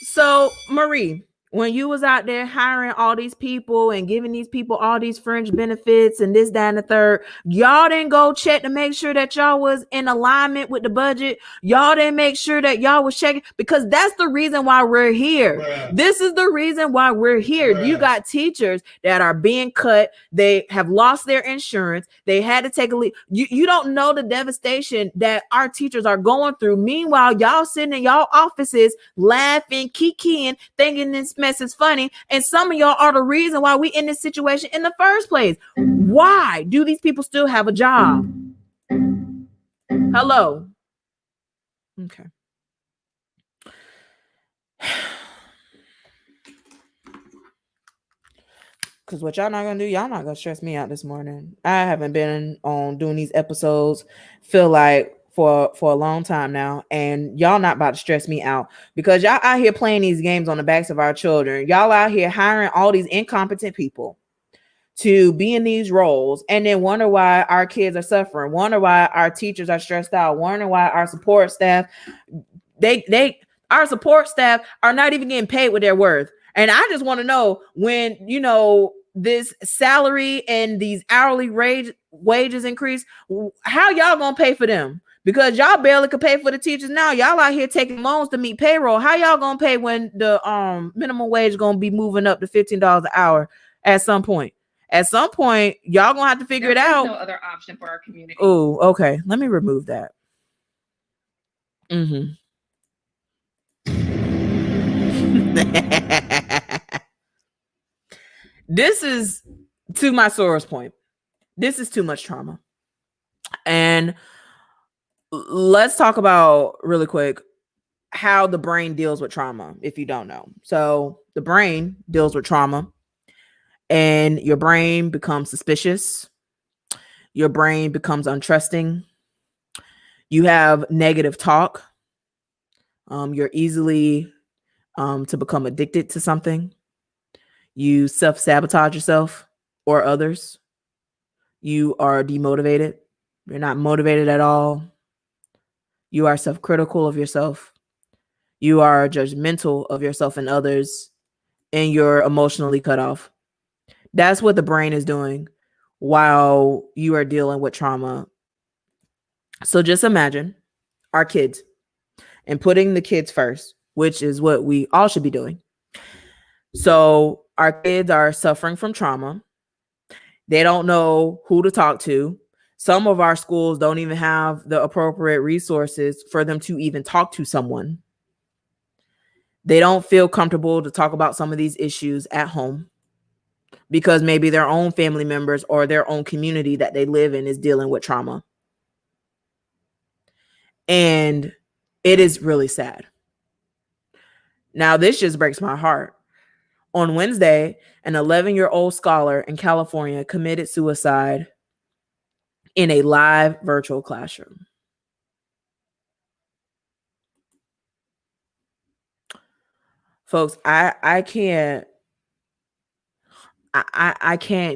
So, Marie, when you was out there hiring all these people and giving these people all these fringe benefits and this, that, and the third, y'all didn't go check to make sure that y'all was in alignment with the budget. Y'all didn't make sure that y'all was checking, because that's the reason why we're here. Bruh. This is the reason why we're here. Bruh. You got teachers that are being cut. They have lost their insurance. They had to take a leave. You don't know the devastation that our teachers are going through. Meanwhile, y'all sitting in y'all offices laughing, kikiing, thinking this mess is funny, and some of y'all are the reason why we in this situation in the first place. Why do these people still have a job? Hello. Okay. Because what y'all not gonna do, y'all not gonna stress me out this morning. I haven't been on doing these episodes, feel like for a long time now, and y'all not about to stress me out, because y'all out here playing these games on the backs of our children. Y'all out here hiring all these incompetent people to be in these roles, and then wonder why our kids are suffering, wonder why our teachers are stressed out, wonder why our support staff, our support staff are not even getting paid what they're worth. And I just want to know, when this salary and these hourly wages increase, how y'all gonna pay for them? Because y'all barely could pay for the teachers now. Y'all out here taking loans to meet payroll. How y'all gonna pay when the minimum wage gonna be moving up to $15 an hour at some point? At some point, y'all gonna have to figure it out. There's no other option for our community. Oh, okay. Let me remove that. This is, to my sorest point, this is too much trauma. And let's talk about really quick how the brain deals with trauma, if you don't know. So the brain deals with trauma, and your brain becomes suspicious. Your brain becomes untrusting. You have negative talk. You're easily to become addicted to something. You self-sabotage yourself or others. You are demotivated. You're not motivated at all. You are self-critical of yourself. You are judgmental of yourself and others, and you're emotionally cut off. That's what the brain is doing while you are dealing with trauma. So just imagine our kids and putting the kids first, which is what we all should be doing. So our kids are suffering from trauma. They don't know who to talk to. Some of our schools don't even have the appropriate resources for them to even talk to someone. They don't feel comfortable to talk about some of these issues at home, because maybe their own family members or their own community that they live in is dealing with trauma. And it is really sad. Now, this just breaks my heart. On Wednesday, an 11-year-old scholar in California committed suicide in a live virtual classroom. Folks, I can't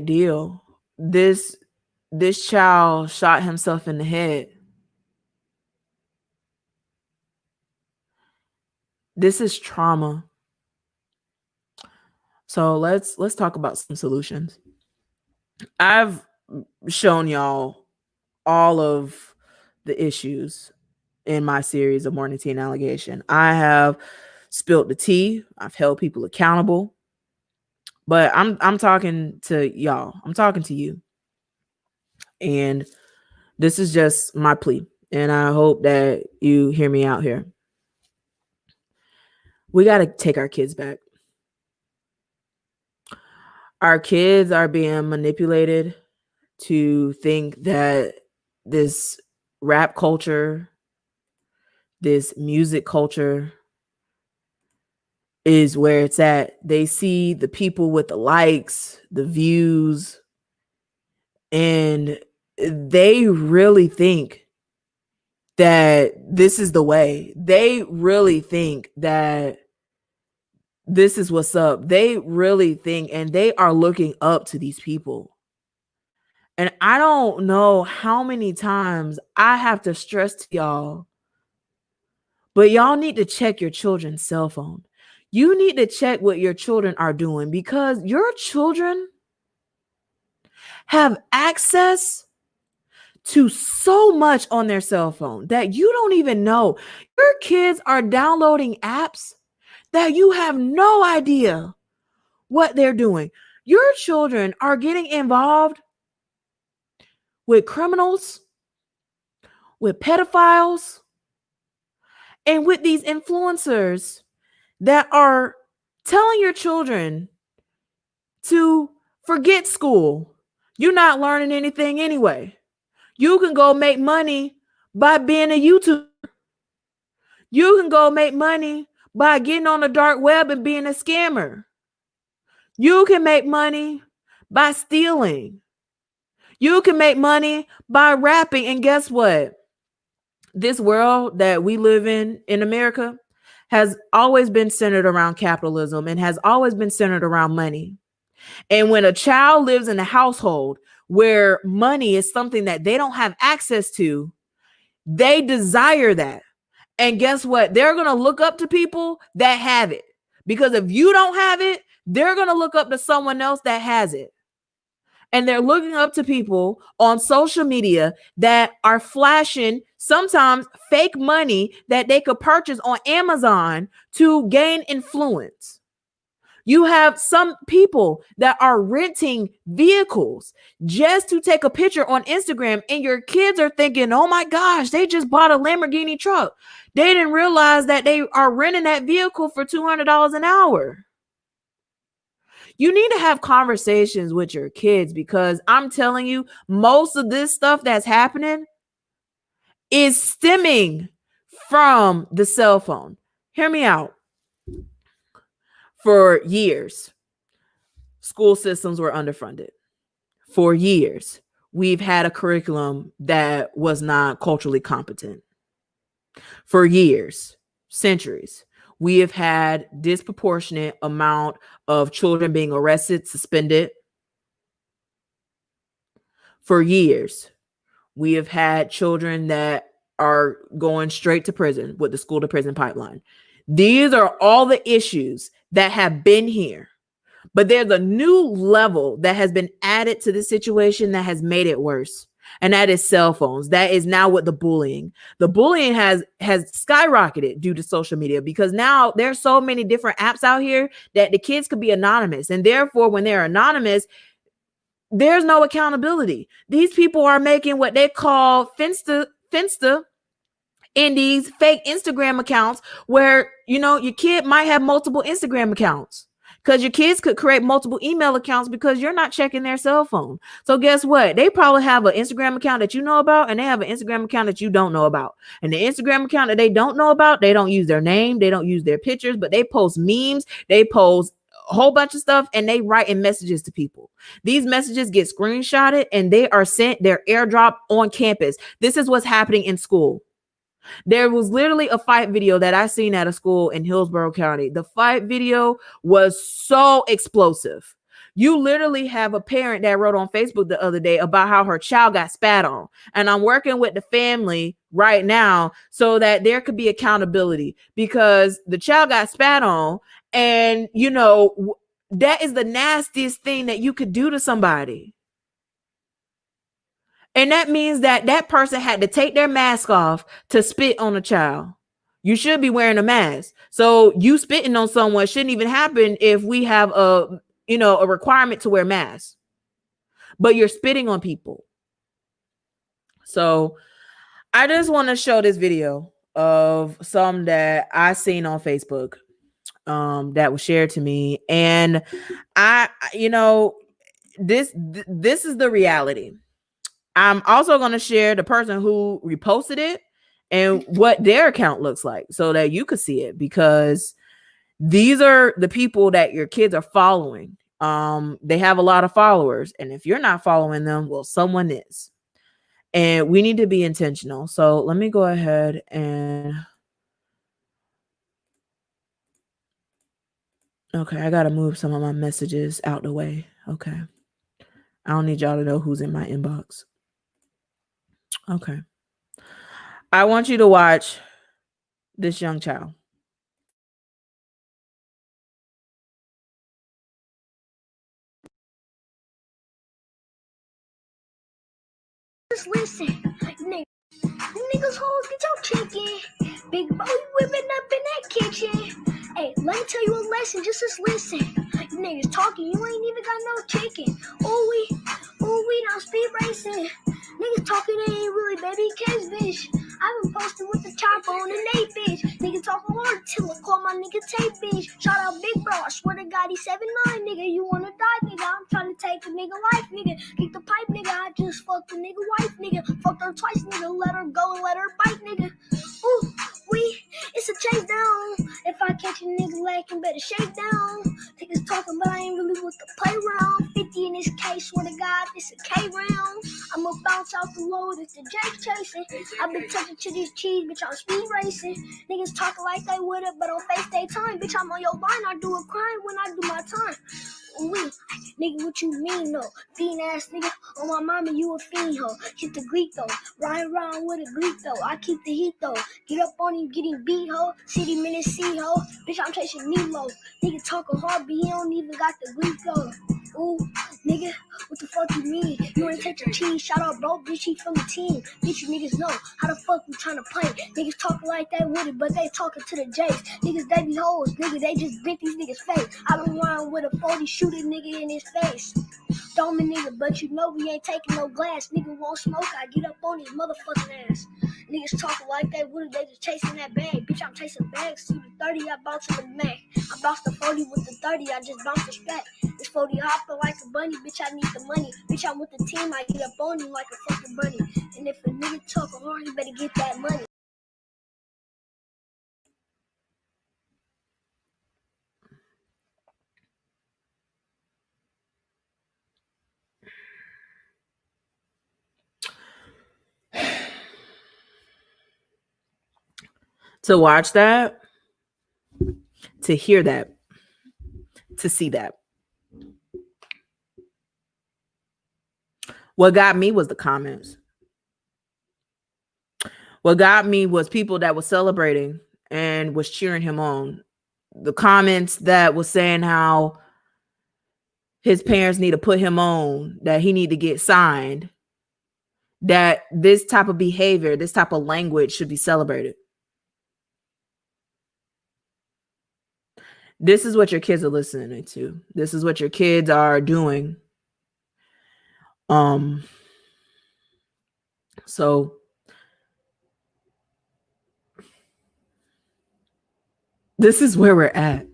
deal. This child shot himself in the head. This is trauma. So let's talk about some solutions. I've shown y'all all of the issues in my series of Morning Tea and Allegation. I have spilled the tea. I've held people accountable. But I'm talking to y'all. I'm talking to you. And this is just my plea. And I hope that you hear me out here. We got to take our kids back. Our kids are being manipulated to think that this rap culture, this music culture is where it's at. They see the people with the likes, the views, and they really think that this is the way. They really think that this is what's up. They really think, and they are looking up to these people. And I don't know how many times I have to stress to y'all, but y'all need to check your children's cell phone. You need to check what your children are doing, because your children have access to so much on their cell phone that you don't even know. Your kids are downloading apps that you have no idea what they're doing. Your children are getting involved with criminals, with pedophiles, and with these influencers that are telling your children to forget school. You're not learning anything anyway. You can go make money by being a YouTuber. You can go make money by getting on the dark web and being a scammer. You can make money by stealing. You can make money by rapping. And guess what? This world that we live in America has always been centered around capitalism and has always been centered around money. And when a child lives in a household where money is something that they don't have access to, they desire that. And guess what? They're going to look up to people that have it. Because if you don't have it, they're going to look up to someone else that has it. And they're looking up to people on social media that are flashing sometimes fake money that they could purchase on Amazon to gain influence. You have some people that are renting vehicles just to take a picture on Instagram, and your kids are thinking, oh my gosh, they just bought a Lamborghini truck. They didn't realize that they are renting that vehicle for $200 an hour. You need to have conversations with your kids, because I'm telling you, most of this stuff that's happening is stemming from the cell phone. Hear me out. For years, school systems were underfunded. For years, we've had a curriculum that was not culturally competent. For years, centuries, we have had disproportionate amount of children being arrested, suspended. For years, we have had children that are going straight to prison with the school to prison pipeline. These are all the issues that have been here. But there's a new level that has been added to the situation that has made it worse. And that is cell phones. That is now what the bullying. The bullying has skyrocketed due to social media, because now there's so many different apps out here that the kids could be anonymous. And therefore, when they're anonymous, there's no accountability. These people are making what they call Finsta in these fake Instagram accounts where, your kid might have multiple Instagram accounts. Because your kids could create multiple email accounts because you're not checking their cell phone. So guess what? They probably have an Instagram account that you know about, and they have an Instagram account that you don't know about. And the Instagram account that they don't know about, they don't use their name, they don't use their pictures, but they post memes, they post a whole bunch of stuff, and they write in messages to people. These messages get screenshotted and they are sent, their airdrop on campus. This is what's happening in school. There was literally a fight video that I seen at a school in Hillsborough County. The fight video was so explosive. You literally have a parent that wrote on Facebook the other day about how her child got spat on. And I'm working with the family right now so that there could be accountability, because the child got spat on, and that is the nastiest thing that you could do to somebody. And that means that that person had to take their mask off to spit on a child. You should be wearing a mask. So you spitting on someone shouldn't even happen if we have a requirement to wear masks. But you're spitting on people. So I just want to show this video of some that I seen on Facebook that was shared to me. And this is the reality. I'm also going to share the person who reposted it and what their account looks like so that you could see it, because these are the people that your kids are following. They have a lot of followers, and if you're not following them, well, someone is. And we need to be intentional. So let me go ahead and okay, I got to move some of my messages out the way. Okay. I don't need y'all to know who's in my inbox. Okay. I want you to watch this young child. Just listen, niggas hoes get your chicken. Big boy whipping up in that kitchen. Hey, let me tell you a lesson, just listen. You niggas talking, you ain't even got no chicken. Ooh we not speed racing. Niggas talking, they ain't really baby case, bitch. I've been posted with the chopper on the Nate, bitch. Niggas talking hard till I call my nigga tape, bitch. Shout out Big Bro, I swear to God, he's 7'9", nigga. You wanna die, nigga? I'm trying to take a nigga life, nigga. Kick the pipe, nigga. I just fucked a nigga wife, nigga. Fucked her twice, nigga. Let her go and let her bite, nigga. Ooh, it's a chase down. If I catch a nigga lacking, better shake down. Niggas talking, but I ain't really with the play round. 50 in this case, swear to God, this a K round. I'ma bounce out the load, it's the Jake chasing. I've been touching to this cheese, bitch, I'm speed racing. Niggas talking like they with it, but on face they time. Bitch, I'm on your line, I do a crime when I do my time. Nigga, what you mean, though? Fiend ass nigga, on my mama, you a fiend, ho. Hit the Greek, though. Ryan round with a Greek, though. I keep the heat, though. Get up on him, get him beat, ho. City minute C, ho. Bitch, I'm chasing Nemo. Nigga talking hard, but he don't even got the Greek, though. Ooh, nigga, what the fuck you mean? You ain't take your cheese, shout out bro, bitch, he from the team. Bitch, you niggas know how the fuck you tryna play. Niggas talking like they with it, but they talking to the J's. Niggas, they be hoes, nigga, they just bent these niggas' face. I been lying with a 40 shooter nigga in his face. Dome nigga, but you know we ain't taking no glass. Nigga won't smoke, I get up on his motherfucking ass. Niggas talking like they would, they just chasing that bag. Bitch, I'm chasing bags. See the 30, I bounced to the Mac. I bounced the 40 with the 30, I just bounced the strap. This 40 hopping like a bunny, bitch, I need the money. Bitch, I'm with the team, I get up on him like a fucking bunny. And if a nigga talking hard, he better get that money. To watch that, to hear that, to see that. What got me was the comments. What got me was people that was celebrating and was cheering him on. The comments that was saying how his parents need to put him on, that he need to get signed, that this type of behavior, this type of language should be celebrated. This is what your kids are listening to. This is what your kids are doing. So this is where we're at.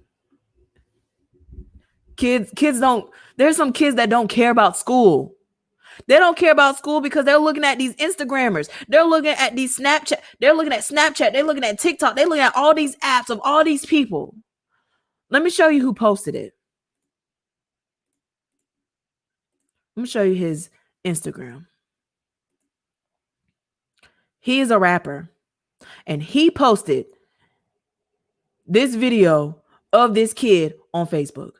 Kids don't, there's some kids that don't care about school. They don't care about school because they're looking at these Instagrammers. They're looking at these Snapchat. They're looking at Snapchat. They're looking at TikTok. They're looking at all these apps of all these people. Let me show you who posted it. Let me show you his Instagram. He is a rapper, and he posted this video of this kid on Facebook.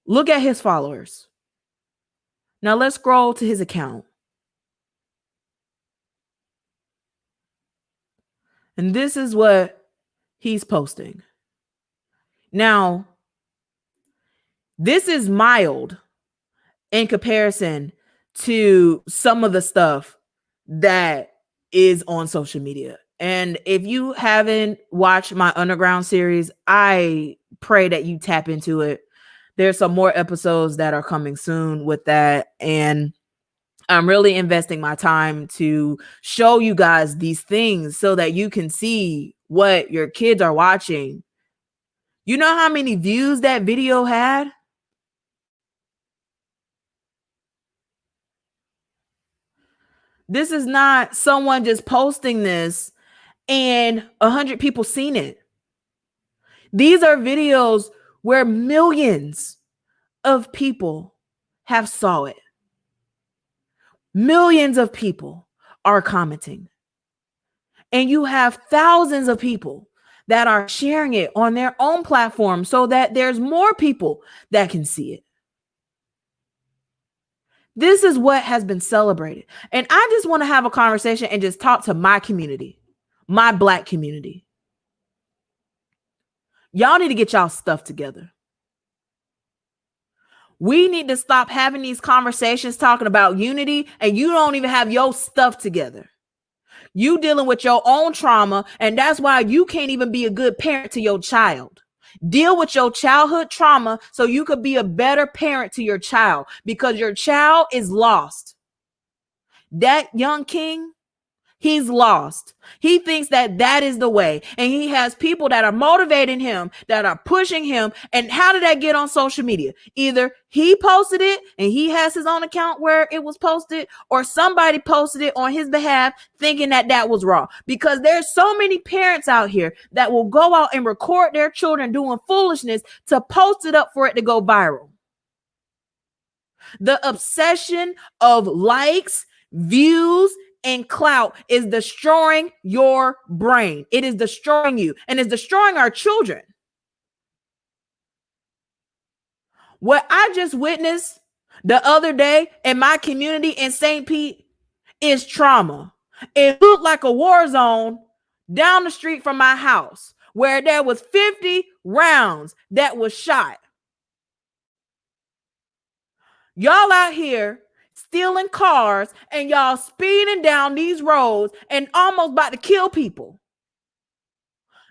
Look at his followers. Now let's scroll to his account. And this is what he's posting. Now, this is mild in comparison to some of the stuff that is on social media. And if you haven't watched my Underground series, I pray that you tap into it. There's some more episodes that are coming soon with that. And I'm really investing my time to show you guys these things so that you can see what your kids are watching. You know how many views that video had? This is not someone just posting this and 100 people seen it. These are videos where millions of people have saw it. Millions of people are commenting. And you have thousands of people that are sharing it on their own platform so that there's more people that can see it. This is what has been celebrated. And I just want to have a conversation and just talk to my community, my Black community. Y'all need to get y'all stuff together. We need to stop having these conversations talking about unity and you don't even have your stuff together. You dealing with your own trauma, and that's why you can't even be a good parent to your child. Deal with your childhood trauma so you could be a better parent to your child, because your child is lost. That young king, he's lost. He thinks that that is the way. And he has people that are motivating him, that are pushing him. And how did that get on social media? Either he posted it and he has his own account where it was posted, or somebody posted it on his behalf thinking that that was raw. Because there's so many parents out here that will go out and record their children doing foolishness to post it up for it to go viral. The obsession of likes, views, and clout is destroying your brain. It is destroying you, and it's destroying our children. What I just witnessed the other day in my community in St. Pete is trauma. It looked like a war zone down the street from my house where there was 50 rounds that was shot. Y'all out here stealing cars and y'all speeding down these roads and almost about to kill people.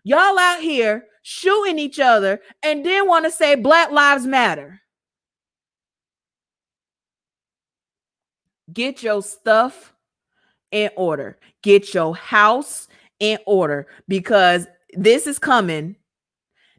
Y'all out here shooting each other and then want to say Black Lives Matter. Get your stuff in order. Get your house in order, because this is coming.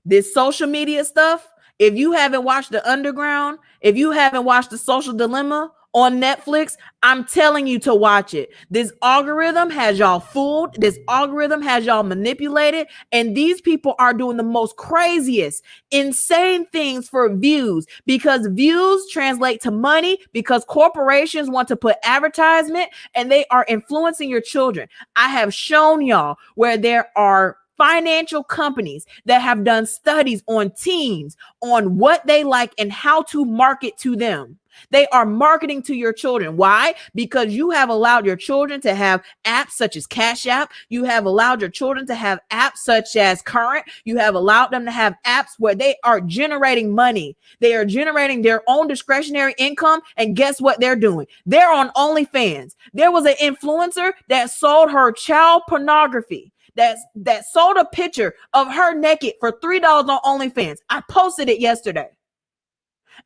This social media stuff, if you haven't watched The Underground, if you haven't watched The Social Dilemma on Netflix, I'm telling you to watch it. This algorithm has y'all fooled. This algorithm has y'all manipulated. And these people are doing the most craziest, insane things for views, because views translate to money, because corporations want to put advertisement and they are influencing your children. I have shown y'all where there are financial companies that have done studies on teens, on what they like and how to market to them. They are marketing to your children. Why? Because you have allowed your children to have apps such as Cash App. You have allowed your children to have apps such as Current. You have allowed them to have apps where they are generating money. They are generating their own discretionary income. And guess what they're doing? They're on OnlyFans. There was an influencer that sold her child pornography. That sold a picture of her naked for $3 on OnlyFans. I posted it yesterday.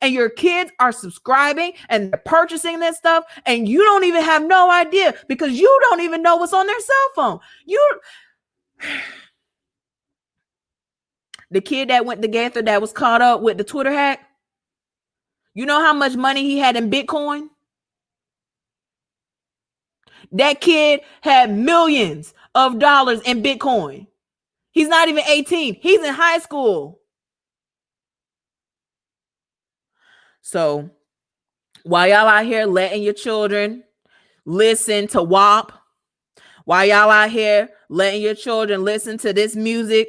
And your kids are subscribing and they're purchasing this stuff, and you don't even have no idea, because you don't even know what's on their cell phone. The kid that went to Gaither that was caught up with the Twitter hack, you know how much money he had in Bitcoin? That kid had millions of dollars in Bitcoin. He's not even 18. He's in high school. So while y'all out here letting your children listen to WAP, while y'all out here letting your children listen to this music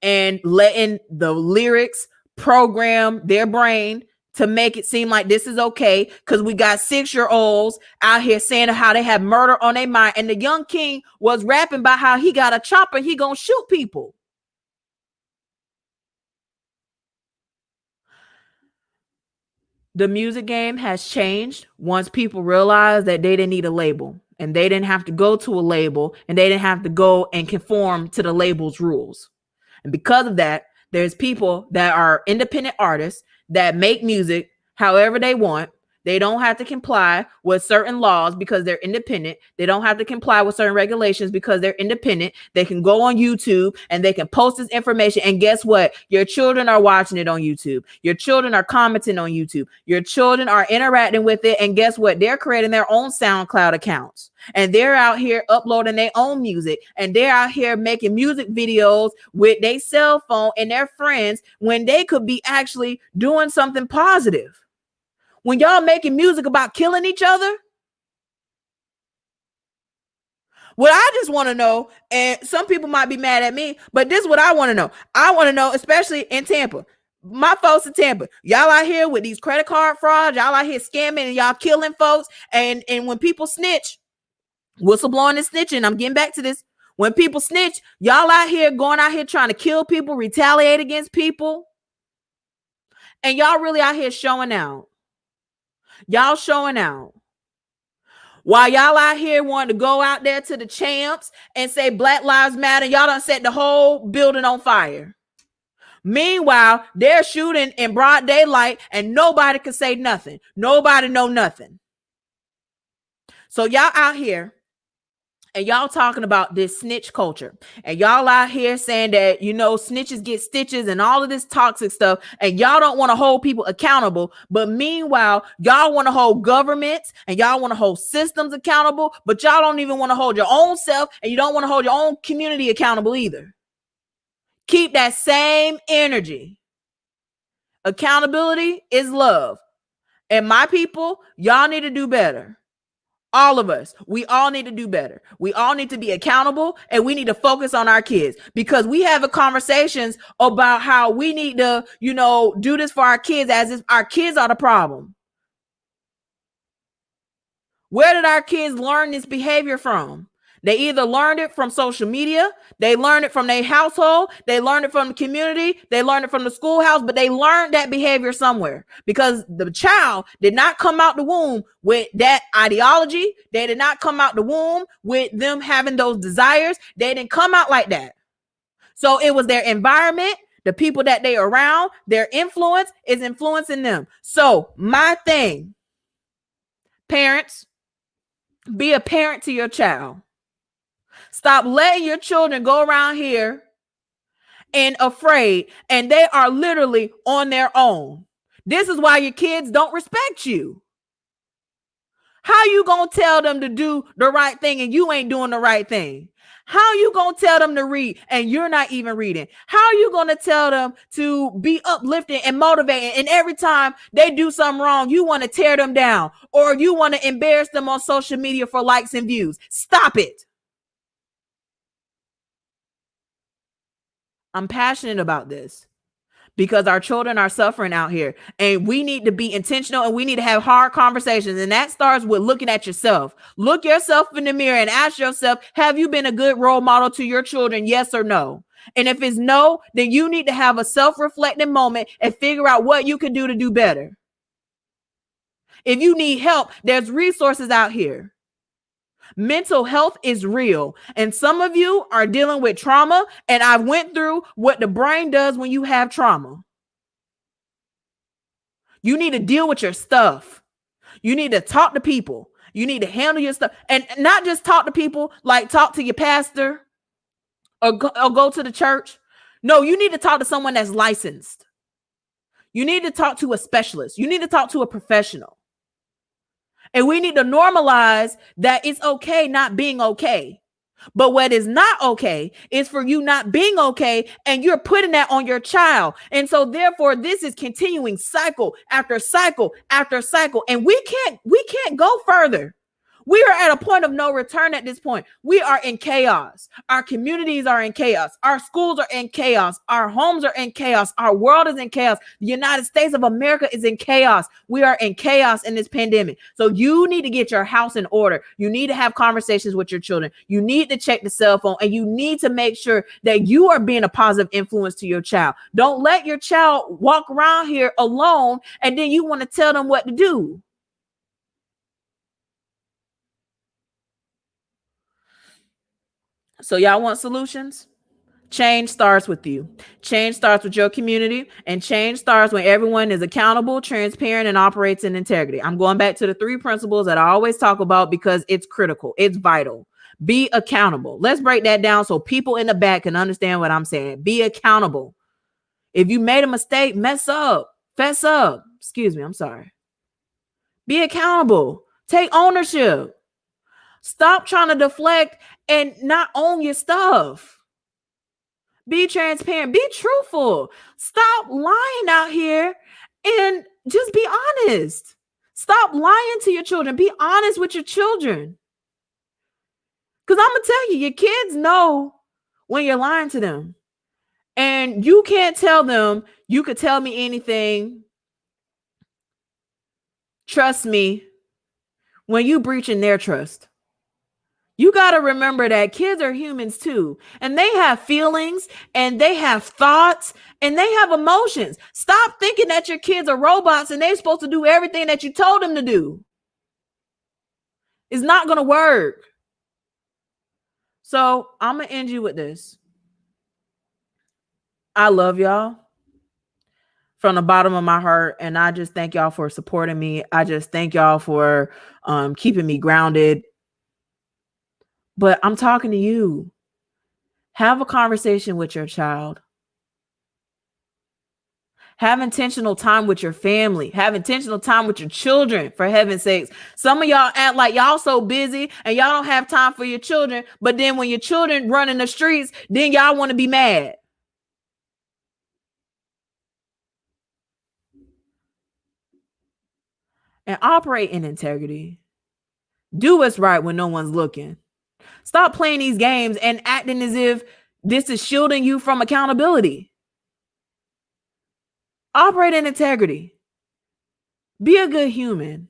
and letting the lyrics program their brain to make it seem like this is okay, because we got 6-year-olds out here saying how they have murder on their mind, and the young king was rapping about how he got a chopper, he gonna shoot people. The music game has changed once people realized that they didn't need a label, and they didn't have to go to a label, and they didn't have to go and conform to the label's rules. And because of that, there's people that are independent artists that make music however they want. They don't have to comply with certain laws because they're independent. They don't have to comply with certain regulations because they're independent. They can go on YouTube and they can post this information. And guess what? Your children are watching it on YouTube. Your children are commenting on YouTube. Your children are interacting with it. And guess what? They're creating their own SoundCloud accounts. And they're out here uploading their own music. And they're out here making music videos with their cell phone and their friends when they could be actually doing something positive. When y'all making music about killing each other, what I just want to know, and some people might be mad at me, but this is what I want to know. I want to know, especially in Tampa. My folks in Tampa, y'all out here with these credit card frauds, y'all out here scamming and y'all killing folks. And when people snitch, whistleblowing and snitching, I'm getting back to this. When people snitch, y'all out here going out here trying to kill people, retaliate against people. And y'all really out here showing out. Y'all showing out. While y'all out here wanting to go out there to the champs and say Black Lives Matter, y'all done set the whole building on fire. Meanwhile, they're shooting in broad daylight and nobody can say nothing. Nobody know nothing. So y'all out here and y'all talking about this snitch culture, and y'all out here saying that, snitches get stitches and all of this toxic stuff, and y'all don't want to hold people accountable. But meanwhile, y'all want to hold governments and y'all want to hold systems accountable, but y'all don't even want to hold your own self, and you don't want to hold your own community accountable either. Keep that same energy. Accountability is love. And my people, y'all need to do better. All of us, we all need to do better. We all need to be accountable, and we need to focus on our kids, because we have conversations about how we need to, do this for our kids as if our kids are the problem. Where did our kids learn this behavior from? They either learned it from social media, they learned it from their household, they learned it from the community, they learned it from the schoolhouse, but they learned that behavior somewhere, because the child did not come out the womb with that ideology. They did not come out the womb with them having those desires. They didn't come out like that. So it was their environment, the people that they are around, their influence is influencing them. So my thing, parents, be a parent to your child. Stop letting your children go around here and afraid, and they are literally on their own. This is why your kids don't respect you. How you gonna tell them to do the right thing and you ain't doing the right thing? How you gonna tell them to read and you're not even reading? How you gonna tell them to be uplifting and motivating, and every time they do something wrong, you want to tear them down, or you want to embarrass them on social media for likes and views? Stop it. I'm passionate about this because our children are suffering out here, and we need to be intentional, and we need to have hard conversations. And that starts with looking at yourself. Look yourself in the mirror and ask yourself, have you been a good role model to your children? Yes or no? And if it's no, then you need to have a self-reflecting moment and figure out what you can do to do better. If you need help, there's resources out here. Mental health is real, and some of you are dealing with trauma, and I went through what the brain does when you have trauma. You need to deal with your stuff. You need to talk to people. You need to handle your stuff, and not just talk to people, like talk to your pastor or go to the church. No, you need to talk to someone that's licensed. You need to talk to a specialist. You need to talk to a professional. And we need to normalize that it's okay not being okay. But what is not okay is for you not being okay, and you're putting that on your child. And so therefore, this is continuing cycle after cycle after cycle. And we can't go further. We are at a point of no return at this point. We are in chaos. Our communities are in chaos. Our schools are in chaos. Our homes are in chaos. Our world is in chaos. The United States of America is in chaos. We are in chaos in this pandemic. So you need to get your house in order. You need to have conversations with your children. You need to check the cell phone, and you need to make sure that you are being a positive influence to your child. Don't let your child walk around here alone and then you want to tell them what to do. So y'all want solutions? Change starts with you. Change starts with your community, and change starts when everyone is accountable, transparent, and operates in integrity. I'm going back to the 3 principles that I always talk about because it's critical. It's vital. Be accountable. Let's break that down so people in the back can understand what I'm saying. Be accountable. If you made a mistake, fess up. Excuse me, I'm sorry. Be accountable. Take ownership. Stop trying to deflect and not own your stuff. Be transparent. Be truthful. Stop lying out here and just be honest. Stop lying to your children. Be honest with your children. Because I'm going to tell you, your kids know when you're lying to them. And you can't tell them, you could tell me anything. Trust me, when you breaching their trust. You got to remember that kids are humans too, and they have feelings and they have thoughts and they have emotions. Stop thinking that your kids are robots and they're supposed to do everything that you told them to do. It's not going to work. So I'm going to end you with this. I love y'all from the bottom of my heart, and I just thank y'all for supporting me. I just thank y'all for keeping me grounded. But I'm talking to you. Have a conversation with your child. Have intentional time with your family. Have intentional time with your children, for heaven's sakes. Some of y'all act like y'all so busy and y'all don't have time for your children. But then when your children run in the streets, then y'all want to be mad. And operate in integrity. Do what's right when no one's looking. Stop playing these games and acting as if this is shielding you from accountability. Operate in integrity. Be a good human.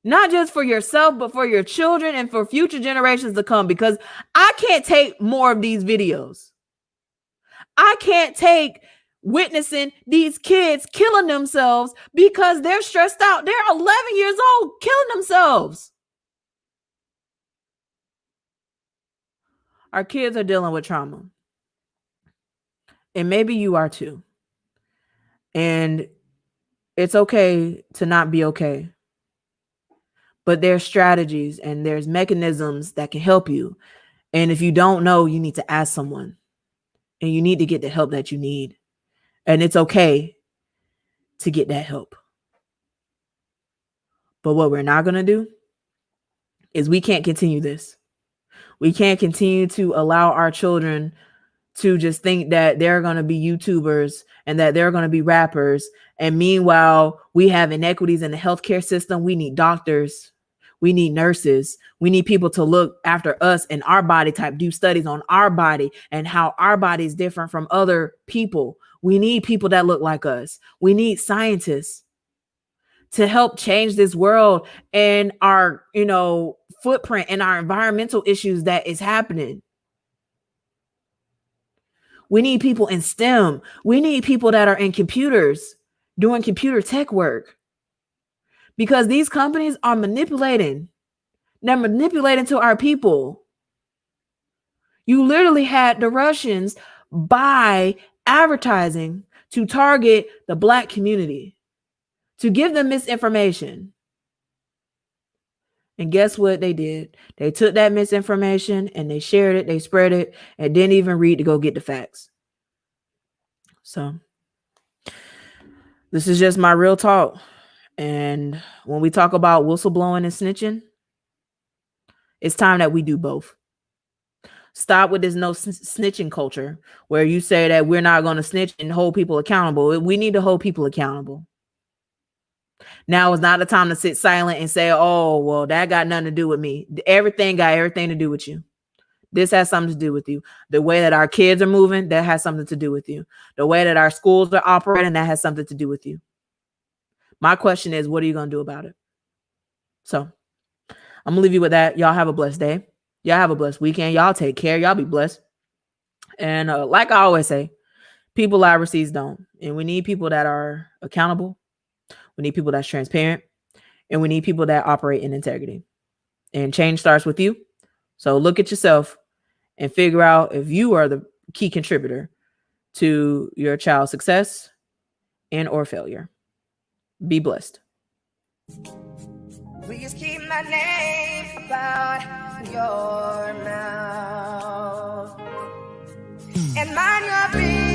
Not just for yourself, but for your children and for future generations to come, because I can't take more of these videos. I can't take witnessing these kids killing themselves because they're stressed out. They're 11 years old killing themselves. Our kids are dealing with trauma. And maybe you are too. And it's okay to not be okay. But there's strategies and there's mechanisms that can help you. And if you don't know, you need to ask someone. And you need to get the help that you need. And it's okay to get that help. But what we're not going to do is we can't continue this. We can't continue to allow our children to just think that they're going to be YouTubers and that they're going to be rappers. And meanwhile, we have inequities in the healthcare system. We need doctors. We need nurses. We need people to look after us and our body type, do studies on our body and how our body is different from other people. We need people that look like us. We need scientists to help change this world and our, footprint and our environmental issues that is happening. We need people in STEM. We need people that are in computers doing computer tech work, because these companies are manipulating. They're manipulating to our people. You literally had the Russians buy advertising to target the Black community, to give them misinformation. And guess what they did? They took that misinformation and they shared it, they spread it, and didn't even read to go get the facts. So this is just my real talk. And when we talk about whistleblowing and snitching, it's time that we do both. Stop with this no snitching culture where you say that we're not going to snitch and hold people accountable. We need to hold people accountable. Now is not the time to sit silent and say, oh, well, that got nothing to do with me. Everything got everything to do with you. This has something to do with you. The way that our kids are moving, that has something to do with you. The way that our schools are operating, that has something to do with you. My question is, what are you going to do about it? So I'm going to leave you with that. Y'all have a blessed day. Y'all have a blessed weekend. Y'all take care. Y'all be blessed. And like I always say, people lie, receipts don't. And we need people that are accountable. We need people that's transparent. And we need people that operate in integrity. And change starts with you. So look at yourself and figure out if you are the key contributor to your child's success and or failure. Be blessed. Please keep my name out your mouth and mind your business.